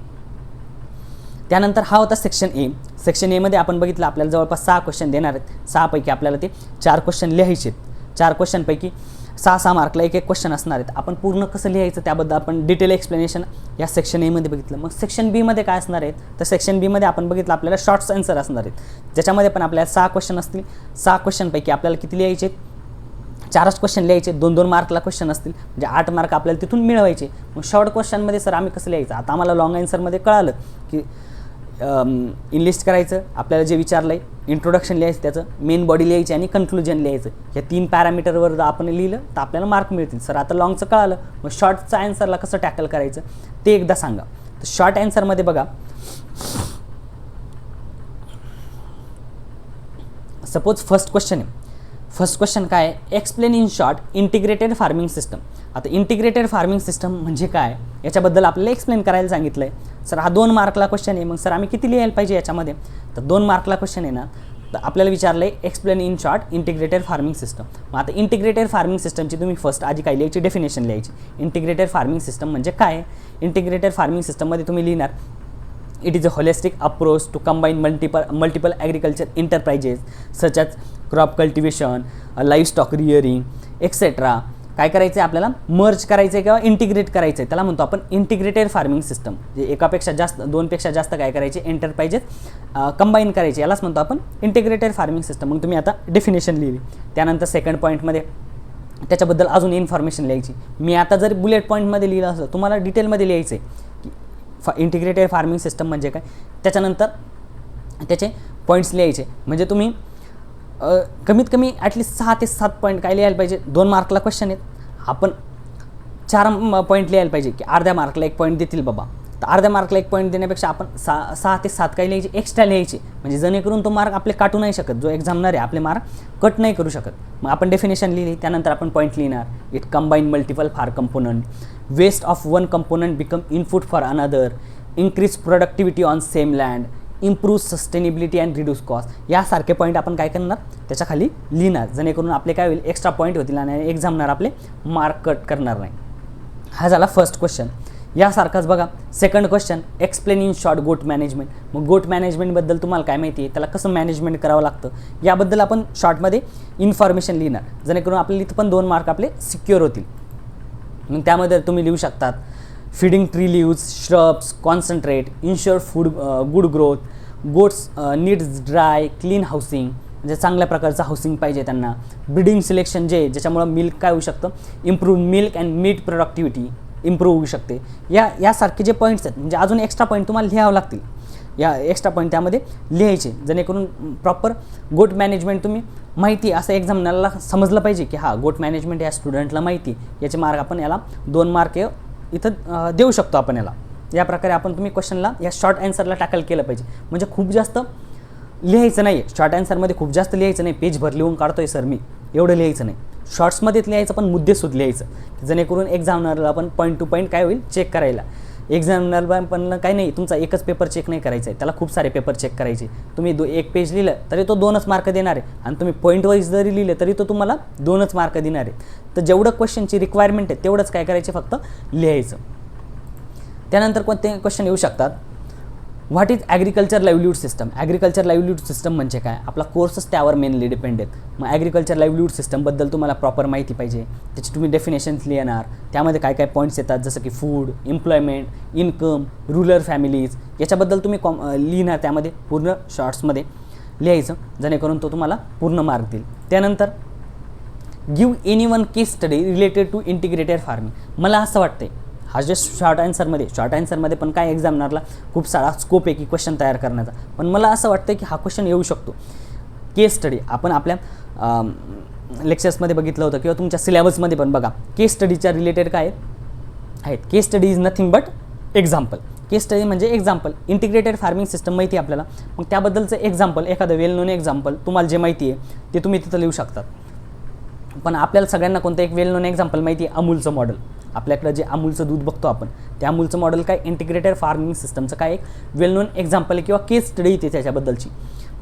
A: त्यानंतर हा होता सेक्शन ए. सेक्शन एमध्ये आपण बघितलं आपल्याला जवळपास 6 क्वेश्चन देणार आहेत. 6 पैकी आपल्याला ते 4 क्वेश्चन लिहायचे आहेत. 4 क्वेश्चनपैकी 6 मार्कला एक क्वेश्चन असणार आहेत. आपण पूर्ण कसं लिहायचं त्याबद्दल आपण डिटेल एक्सप्लेनेशन या सेक्शन एमध्ये बघितलं. मग सेक्शन बीमध्ये काय असणार आहेत तर सेक्शन बीमध्ये आपण बघितलं आपल्याला शॉर्ट्स आन्सर असणार आहेत, ज्याच्यामध्ये पण आपल्याला 6 क्वेश्चन असतील. 6 क्वेश्चनपैकी आपल्याला किती लिहायचे, 4च क्वेश्चन लिहायचे, 2-2 मार्कला क्वेश्चन असतील, म्हणजे 8 मार्क आपल्याला तिथून मिळवायचे. मग शॉर्ट क्वेश्चनमध्ये सर आम्ही कसं लिहायचं, आता आम्हाला लॉंग आन्सरमध्ये कळालं की इनलिस्ट करायचं, आपल्याला जे विचारलं आहे इंट्रोडक्शन लिहायचं, त्याचं मेन बॉडी लिहायची आणि कन्क्लुजन लिहायचं. या 3 पॅरामीटरवर जर आपण लिहिलं तर आपल्याला मार्क मिळतील. सर आता लॉंगचं कळालं, मग शॉर्टचं आन्सरला कसं टॅकल करायचं ते एकदा सांगा. तर शॉर्ट आन्सरमध्ये बघा, सपोज फर्स्ट क्वेश्चन आहे. फर्स्ट क्वेश्चन काय आहे, explain in short integrated farming system. आता इंटिग्रेटेड फार्मिंग सिस्टम म्हणजे काय याच्याबद्दल आपल्याला एक्सप्लेन करायला सांगितलं आहे. सर हा 2 मार्कला क्वेश्चन आहे, मग सर आम्ही किती लिहायला पाहिजे याच्यामध्ये? तर 2 मार्कला क्वेश्चन आहे ना, तर आपल्याला विचारलं आहे explain in short integrated farming system. मग आता इंटिग्रेटेड फार्मिंग सिस्टमची तुम्ही फर्स्ट आधी काय लिहायची, डेफिनेशन लिहायची. इंटिग्रेटेड फार्मिंग सिस्टम म्हणजे काय? इंटिग्रेटेड फार्मिंग सिस्टममध्ये तुम्ही लिहिणार it is a holistic approach to combine multiple agriculture enterprises such as crop cultivation, livestock rearing etcetera. काय करायचं आहे आपल्याला? मर्ज करायचं आहे किंवा इंटिग्रेट करायचं आहे, त्याला म्हणतो आपण इंटिग्रेटेड फार्मिंग सिस्टम. जे एकापेक्षा जास्त, 2पेक्षा जास्त काय करायचे, एंटरप्राइजेस कंबाईन करायचे, यालाच म्हणतो आपण इंटिग्रेटेड फार्मिंग सिस्टम. मग तुम्ही आता डेफिनेशन लिहिली. त्यानंतर सेकंड पॉईंटमध्ये त्याच्याबद्दल अजून इन्फॉर्मेशन लिहायची. मी आता जर बुलेट पॉईंटमध्ये लिहिलं असं, तुम्हाला डिटेलमध्ये लिहायचं आहे की इंटिग्रेटेड फार्मिंग सिस्टम म्हणजे काय. त्याच्यानंतर त्याचे पॉईंट्स लिहायचे. म्हणजे तुम्ही कमीत कमी ॲटलिस्ट 6 ते 7 पॉईंट काय लिहायला पाहिजे. 2 मार्कला क्वेश्चन आहेत, आपण 4 पॉईंट लिहायला पाहिजे की अर्ध्या मार्कला 1 पॉईंट देतील बाबा. तर अर्ध्या मार्कला 1 पॉईंट देण्यापेक्षा आपण 6 ते 7 काय लिहायचे, एक्स्ट्रा लिहायचे, म्हणजे जेणेकरून तो मार्क आपले काटू नाही शकत. जो एक्झामनर आहे आपले मार्क कट नाही करू शकत. मग आपण डेफिनेशन लिहिली, त्यानंतर आपण पॉईंट लिहिणार. It combine multiple farm component, waste of one component become input for another, increase productivity on same land, improve sustainability and reduce cost. यासारखे पॉईंट आपण काय करणार, त्याच्या खाली लिहिणार, जेणेकरून आपले काय होईल, एक्स्ट्रा पॉईंट होतील आणि एक्झामनर आपले मार्क कट करणार नाही. हा झाला फर्स्ट क्वेश्चन. यासारखाच बघा second question, explain in short goat management. मग गोट मॅनेजमेंटबद्दल तुम्हाला काय माहिती आहे, त्याला कसं मॅनेजमेंट करावं लागतं याबद्दल आपण शॉर्टमध्ये इन्फॉर्मेशन लिहिणार, जेणेकरून आपल्याला इथं पण 2 मार्क आपले सिक्युअर होतील. मग त्यामध्ये तुम्ही लिहू शकतात feeding tree leaves, shrubs, concentrate, ensure food good growth, goats needs dry clean housing, म्हणजे चांगल्या प्रकारचं हाऊसिंग पाहिजे त्यांना. ब्रीडिंग सिलेक्शन ज्याच्यामुळं मिल्क काय होऊ शकतं, improve milk and meat productivity improve होऊ शकते. यासारखे जे पॉईंट्स आहेत, म्हणजे अजून एक्स्ट्रा पॉईंट तुम्हाला लिहावं लागतील. या एक्स्ट्रा पॉईंट त्यामध्ये लिहायचे, जेणेकरून प्रॉपर गोट मॅनेजमेंट तुम्ही माहिती असं एक्झामिनरला समजलं पाहिजे की हा गोट मॅनेजमेंट या स्टुडंटला माहिती, याचे मार्क आपण याला 2 मार्क इथं देऊ शकतो आपण याला. या प्रकारे आपण तुम्ही क्वेश्चनला या शॉर्ट ॲन्सरला टॅकल केलं पाहिजे. म्हणजे खूप जास्त लिहायचं नाही आहे, शॉर्ट ॲन्सरमध्ये खूप जास्त लिहायचं नाही, पेजभर लिहून काढतोय सर मी, एवढं लिहायचं नाही. शॉर्ट्समध्येच लिहायचं, पण मुद्देसूद लिहायचं, जेणेकरून एक्झामिनरला पण पॉईंट टू पॉईंट काय होईल, चेक करायला. एक्झामिनरला पण काय नाही, तुमचा एकच पेपर चेक नाही करायचा आहे, त्याला खूप सारे पेपर चेक करायचे. तुम्ही 1 पेज लिहिलं तरी तो 2च मार्क देणार आहे, आणि तुम्ही पॉईंट वाईज जरी लिहिलं तरी तो तुम्हाला 2च मार्क देणार आहे. तर जेवढं क्वेश्चनची रिक्वायरमेंट आहे तेवढंच काय करायचे, फक्त लिहायचं. त्यानंतर कोणते क्वेश्चन येऊ शकतात, what is agriculture livelihood system. Agriculture livelihood system म्हणजे काय, आपला कोर्सच त्यावर मेनली डिपेंड आहेत. मग ॲग्रिकल्चर लाईव्हलीहूड सिस्टमबद्दल तुम्हाला प्रॉपर माहिती पाहिजे, त्याची तुम्ही डेफिनेशन्स लिहिणार. त्यामध्ये काय काय पॉईंट्स येतात, जसं की food, employment, income, rural families, याच्याबद्दल तुम्ही लिहिणार. त्यामध्ये पूर्ण शॉर्ट्समध्ये लिहायचं, जेणेकरून तो तुम्हाला पूर्ण मार्क देईल. त्यानंतर give any one case study related to integrated farming. मला असं वाटतंय हा जे शॉर्ट आन्सरमध्ये पण काय एक्झामिनरला खूप सारा स्कोप आहे की क्वेश्चन तयार करण्याचा, पण मला असं वाटतं की हा क्वेश्चन येऊ शकतो. केस स्टडी आपण आपल्या लेक्चर्समध्ये बघितलं होतं, किंवा तुमच्या सिलेबसमध्ये पण बघा, केस स्टडीच्या रिलेटेड काय आहेत. Case study is nothing but example. Case study म्हणजे एक्झाम्पल. इंटिग्रेटेड फार्मिंग सिस्टम माहिती आहे आपल्याला, मग त्याबद्दलचं एक्झाम्पल, एखादं वेल नोन एक्झाम्पल तुम्हाला जे माहिती आहे ते तुम्ही तिथं लिहू शकतात. पण आपल्याला सगळ्यांना कोणतं एक वेल नोन एक्झाम्पल माहिती आहे, अमूलचं मॉडेल. आपल्याकडं जे अमूलचं दूध बघतो आपण, त्या अमूलचं मॉडेल काय इंटिग्रेटेड फार्मिंग सिस्टमचं काय एक वेल नोन एक्झाम्पल आहे, किंवा केस स्टडी येते त्याच्याबद्दलची.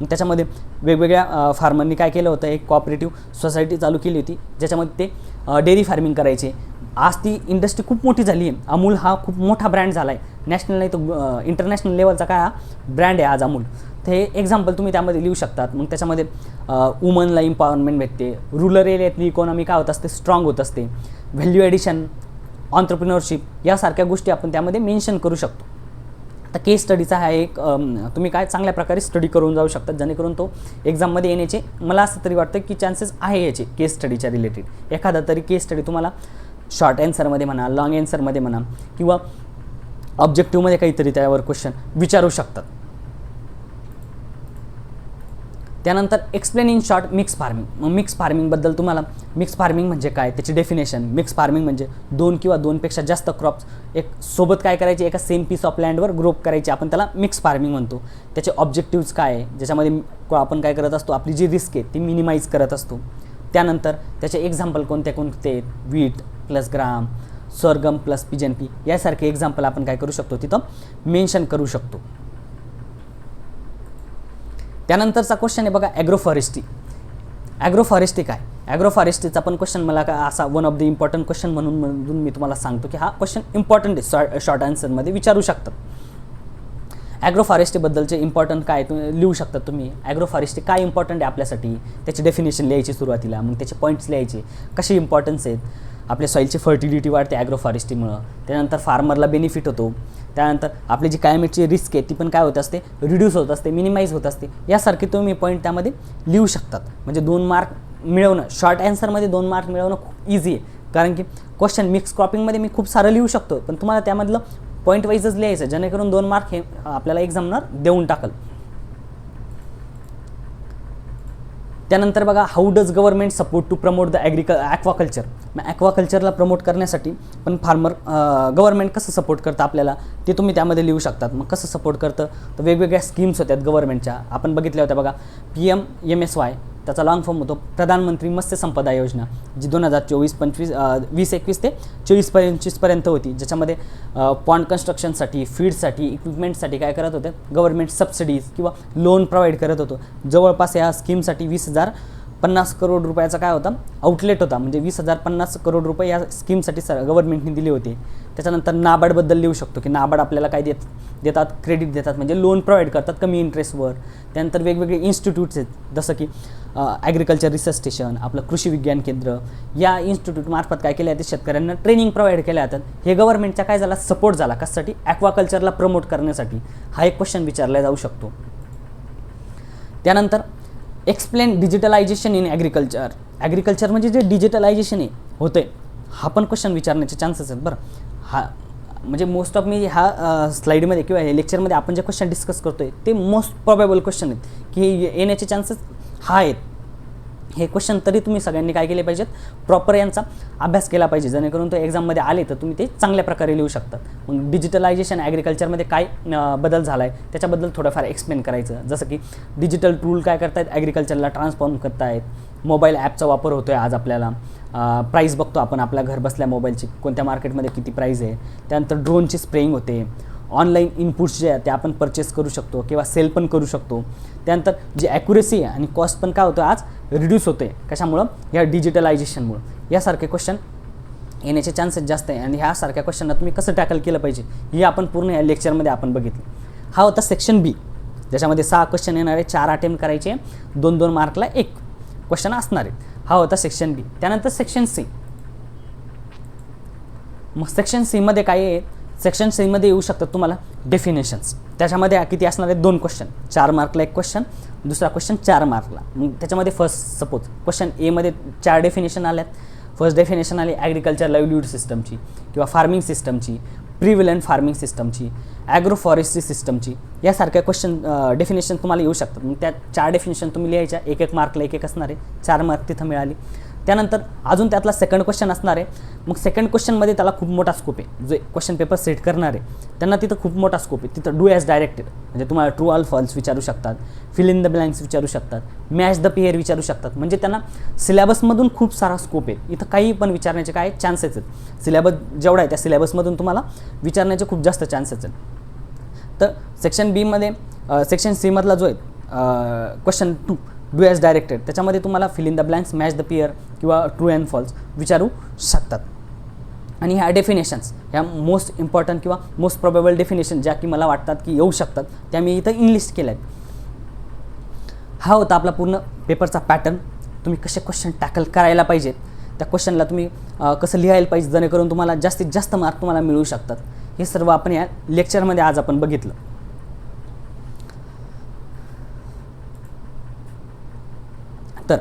A: मग त्याच्यामध्ये वेगवेगळ्या फार्मरनी काय केलं होतं, एक कोऑपरेटिव्ह सोसायटी चालू केली होती, ज्याच्यामध्ये ते डेअरी फार्मिंग करायचे. आज ती इंडस्ट्री खूप मोठी झाली आहे. अमूल हा खूप मोठा ब्रँड झाला आहे, नॅशनल नाही तो इंटरनॅशनल लेवलचा काय हा ब्रँड आहे आज अमूल. तर हे एक्झाम्पल तुम्ही त्यामध्ये लिहू शकतात. मग त्याच्यामध्ये वुमनला इम्पॉवरमेंट भेटते, रूरल एरियातली इकॉनॉमी काय होत असते, स्ट्रॉंग होत असते, व्हॅल्यू ॲडिशन, ऑन्टरप्रिनरशिप, यासारख्या गोष्टी आपण त्यामध्ये मेन्शन करू शकतो. आता केस स्टडीचा हा एक तुम्ही काय चांगल्या प्रकारे स्टडी करून जाऊ शकतात, जेणेकरून तो एक्झाममध्ये येण्याचे मला असं तरी वाटतं की चान्सेस आहे याचे. केस स्टडीच्या रिलेटेड एखादा तरी केस स्टडी तुम्हाला शॉर्ट ॲन्सरमध्ये म्हणा, लॉंग ॲन्सरमध्ये म्हणा, किंवा ऑब्जेक्टिव्हमध्ये काहीतरी त्यावर क्वेश्चन विचारू शकतात. त्यानंतर explain in short mix farming. मग मिक्स फार्मिंगबद्दल तुम्हाला, मिक्स फार्मिंग म्हणजे काय त्याची डेफिनेशन. मिक्स फार्मिंग म्हणजे 2 किंवा 2पेक्षा जास्त क्रॉप्स एक सोबत काय करायचे, एका सेम पीस ऑफ लँडवर ग्रो करायचे, आपण त्याला मिक्स फार्मिंग म्हणतो. त्याचे ऑब्जेक्टिव्स काय आहे, ज्याच्यामध्ये आपण काय करत असतो, आपली जी रिस्क आहे ती मिनिमाइज करत असतो. त्यानंतर त्याचे एक्झाम्पल कोणते आहेत, व्हीट, प्लस ग्राम, sorghum प्लस PGNP यासारखे एक्झाम्पल आपण काय करू शकतो तिथं मेन्शन करू शकतो. त्यानंतरचा क्वेश्चन आहे बघा ॲग्रोफॉरेस्ट्री. ॲग्रोफॉरेस्ट्री काय? ॲग्रोफॉरेस्ट्रीचा पण क्वेश्चन मला का असा one of the important question म्हणून मी तुम्हाला सांगतो की हा क्वेश्चन इम्पॉर्टंट आहे, शॉर्ट आन्सरमध्ये विचारू शकतात. ॲग्रोफॉरेस्ट्रीबद्दलचे इम्पॉर्टंट काय लिहू शकतात तुम्ही. ॲग्रोफॉरेस्ट्री काय इम्पॉर्टंट आहे आपल्यासाठी, त्याची डेफिनेशन लिहायची सुरुवातीला, मग त्याचे पॉईंट्स लिहायचे, कसे इम्पॉर्टन्स आहेत, आपल्या सॉईलची फर्टिलिटी वाढते ॲग्रोफॉरेस्ट्रीमुळं, त्यानंतर फार्मरला बेनिफिट होतो, त्यानंतर आपली जी क्लायमेटची रिस्क आहे ती पण काय होत असते, रिड्यूस होत असते, मिनिमाइज होत असते. यासारखे तुम्ही पॉईंट त्यामध्ये लिहू शकतात. म्हणजे 2 मार्क मिळवणं, शॉर्ट आन्सरमध्ये 2 मार्क मिळवणं खूप इझी आहे. कारण की क्वेश्चन मिक्स क्रॉपिंगमध्ये मी खूप सारं लिहू शकतो, पण तुम्हाला त्यामधलं पॉईंट वाईजच लिहायचं, जेणेकरून 2 मार्क हे आपल्याला एक्झामनर देऊन टाकल. त्यानंतर बघा how does government support to promote the aquaculture. मग ॲक्वाकल्चरला प्रमोट करण्यासाठी पण गव्हर्नमेंट कसं सपोर्ट करतं आपल्याला ते तुम्ही त्यामध्ये लिहू शकतात. मग कसं सपोर्ट करतं तर वेगवेगळ्या स्कीम्स होत्यात गव्हर्नमेंटच्या, आपण बघितल्या होत्या बघा. PMMSY त्याचा लॉंग फॉर्म होतो प्रधानमंत्री मत्स्य संपदा योजना, जी 2020-21 ते 24-25 होती, ज्याच्यामध्ये पॉन्ड कन्स्ट्रक्शनसाठी, फीडसाठी, इक्विपमेंटसाठी काय करत होते गव्हर्नमेंट सबसिडीज किंवा लोन प्रोव्हाइड करत होतो. जवळपास या स्कीमसाठी 20,050 करोड रुपयाचा काय होता आउटलेट होता, म्हणजे 20,050 करोड रुपये या स्कीमसाठी गव्हर्नमेंटने दिले होते. त्याच्यानंतर नाबार्डबद्दल लिहू शकतो की नाबार्ड आपल्याला काय देतात, क्रेडिट देतात, म्हणजे लोन प्रोव्हाइड करतात कमी इंटरेस्टवर. त्यानंतर वेगवेगळे इन्स्टिट्यूट्स आहेत, जसं की ॲग्रिकल्चर रिसर्च स्टेशन, आपलं कृषी विज्ञान केंद्र, या इन्स्टिट्यूटमार्फत काय केलं आहे ते शेतकऱ्यांना ट्रेनिंग प्रोव्हाइड केल्या जातात. हे गव्हर्नमेंटचा काय झाला सपोर्ट झाला, कशासाठी, ॲक्वाकल्चरला प्रमोट करण्यासाठी. हा एक क्वेश्चन विचारला जाऊ शकतो. त्यानंतर explain digitalisation in agriculture. Agriculture म्हणजे जे डिजिटलायझेशन आहे होतं आहे, हा पण क्वेश्चन विचारण्याचे चान्सेस आहेत बरं. हा म्हणजे मोस्ट ऑफ मी ह्या स्लाईडमध्ये किंवा हे लेक्चरमध्ये आपण जे क्वेश्चन डिस्कस करतो आहे ते मोस्ट प्रोबेबल क्वेश्चन आहेत की येण्याचे चान्सेस हा आहेत. हे क्वेश्चन तरी तुम्ही सगळ्यांनी काय केले पाहिजेत, प्रॉपर यांचा अभ्यास केला पाहिजे, जेणेकरून तो एक्झाममध्ये आले तर तुम्ही ते चांगल्या प्रकारे लिहू शकतात. मग डिजिटलायझेशन ॲग्रिकल्चरमध्ये काय बदल झाला आहे त्याच्याबद्दल थोडंफार एक्सप्लेन करायचं, जसं की डिजिटल टूल काय करतायत ॲग्रिकल्चरला ट्रान्सफॉर्म करतायत, मोबाईल ॲपचा वापर होतो आहे आज आपल्याला, प्राईस बघतो आपण आपल्या घर बसल्या मोबाईलची कोणत्या मार्केटमध्ये किती प्राईस आहे. त्यानंतर ड्रोनची स्प्रेइंग होते, ऑनलाईन इनपुट्स जे आहेत ते आपण परचेस करू शकतो किंवा सेल पण करू शकतो. त्यानंतर जी ॲक्युरेसी आहे आणि कॉस्ट पण काय होतं आज रिड्यूस होते, कशामुळं, या डिजिटलायझेशनमुळं. यासारखे क्वेश्चन येण्याचे चान्सेस जास्त आहे. आणि ह्यासारख्या क्वेश्चनला तुम्ही कसं टॅकल केलं पाहिजे हे आपण पूर्ण या लेक्चरमध्ये आपण बघितलं. हा होता सेक्शन बी, ज्याच्यामध्ये 6 क्वेश्चन येणार आहे, 4 अटेम्प्ट करायचे, 2-2 मार्कला 1 क्वेश्चन असणार आहे. हा होता सेक्शन बी. त्यानंतर सेक्शन सी. मग सेक्शन सीमध्ये काय आहे, सेक्शन सीमध्ये येऊ शकतात तुम्हाला डेफिनेशन्स. त्याच्यामध्ये किती असणार आहेत, 2 क्वेश्चन, 4 मार्कला 1 क्वेश्चन, दुसरा क्वेश्चन 4 मार्कला. मग त्याच्यामध्ये फर्स्ट सपोज क्वेश्चन एमध्ये 4 डेफिनेशन आल्यात. फर्स्ट डेफिनेशन आली ॲग्रिकल्चर लाईव्हलीहूड सिस्टमची किंवा फार्मिंग सिस्टमची, प्रिव्हिलंट फार्मिंग सिस्टमची, ॲग्रो फॉरेस्ट्री सिस्टमची. यासारख्या क्वेश्चन डेफिनेशन तुम्हाला येऊ शकतात. मग त्या 4 डेफिनेशन तुम्ही लिहायच्या, 1-1 मार्कला 1-1 असणार आहे, 4 मार्क तिथं मिळाली. त्यानंतर अजून त्यातला सेकंड क्वेश्चन असणार आहे. मग सेकंड क्वेश्चनमध्ये त्याला खूप मोठा स्कोप आहे, जे क्वेश्चन पेपर सेट करणार आहे त्यांना तिथं खूप मोठा स्कोप आहे. तिथं डू ॲज डायरेक्टेड, म्हणजे तुम्हाला ट्रू ऑर फॉल्स विचारू शकतात, फिल इन द ब्लँक्स विचारू शकतात, मॅच द पेअर विचारू शकतात. म्हणजे त्यांना सिलेबसमधून खूप सारा स्कोप आहे. इथं काही पण विचारण्याचे काय चान्सेस आहेत. सिलेबस जेवढा आहे त्या सिलेबसमधून तुम्हाला विचारण्याचे खूप जास्त चान्सेस आहेत. तर सेक्शन बीमध्ये सेक्शन सीमधला जो आहे क्वेश्चन 2 डू ॲज डायरेक्टेड, त्याच्यामध्ये तुम्हाला fill in the blanks, match the pair किंवा ट्रू अँड फॉल्स विचारू शकतात. आणि ह्या डेफिनेशन्स, ह्या मोस्ट इम्पॉर्टंट किंवा मोस्ट प्रोबेबल डेफिनेशन ज्या की मला वाटतात की येऊ शकतात, त्या मी इथं इनलिस्ट केल्या आहेत. हा होता आपला पूर्ण पेपरचा पॅटर्न. तुम्ही कसे क्वेश्चन टॅकल करायला पाहिजेत, त्या क्वेश्चनला तुम्ही कसं लिहायला पाहिजे, जेणेकरून तुम्हाला जास्तीत जास्त मार्क तुम्हाला मिळू शकतात. हे सर्व आपण या लेक्चरमध्ये आज आपण बघितलं. तर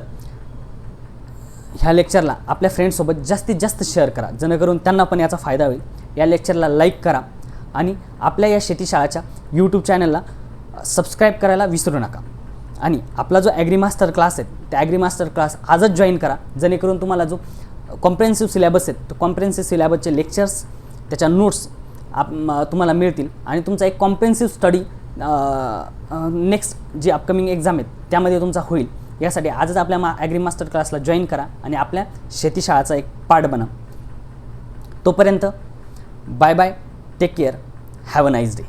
A: ह्या लेक्चरला आपल्या फ्रेंड्ससोबत जास्तीत जास्त शेअर करा, जेणेकरून त्यांना पण याचा फायदा होईल. या लेक्चरला लाईक करा आणि आपल्या या शेतीशाळाच्या यूट्यूब चॅनलला सबस्क्राईब करायला विसरू नका. आणि आपला जो ॲग्री मास्टर क्लास आहे त्या ॲग्री मास्टर क्लास आजच जॉईन करा, जेणेकरून तुम्हाला जो कॉम्प्रेहेन्सिव्ह सिलेबस आहे तो कॉम्प्रेहेन्सिव्ह सिलेबसचे लेक्चर्स, त्याच्या नोट्स तुम्हाला मिळतील. आणि तुमचा एक कॉम्प्रेहेन्सिव्ह स्टडी नेक्स्ट जी अपकमिंग एक्झाम आहेत त्यामध्ये तुमचा होईल. यासाठी आजच आपल्या ॲग्री मास्टर क्लासला जॉईन करा आणि आपल्या शेतीशाळाचा एक पार्ट बना. तोपर्यंत bye bye, take care, have a nice day.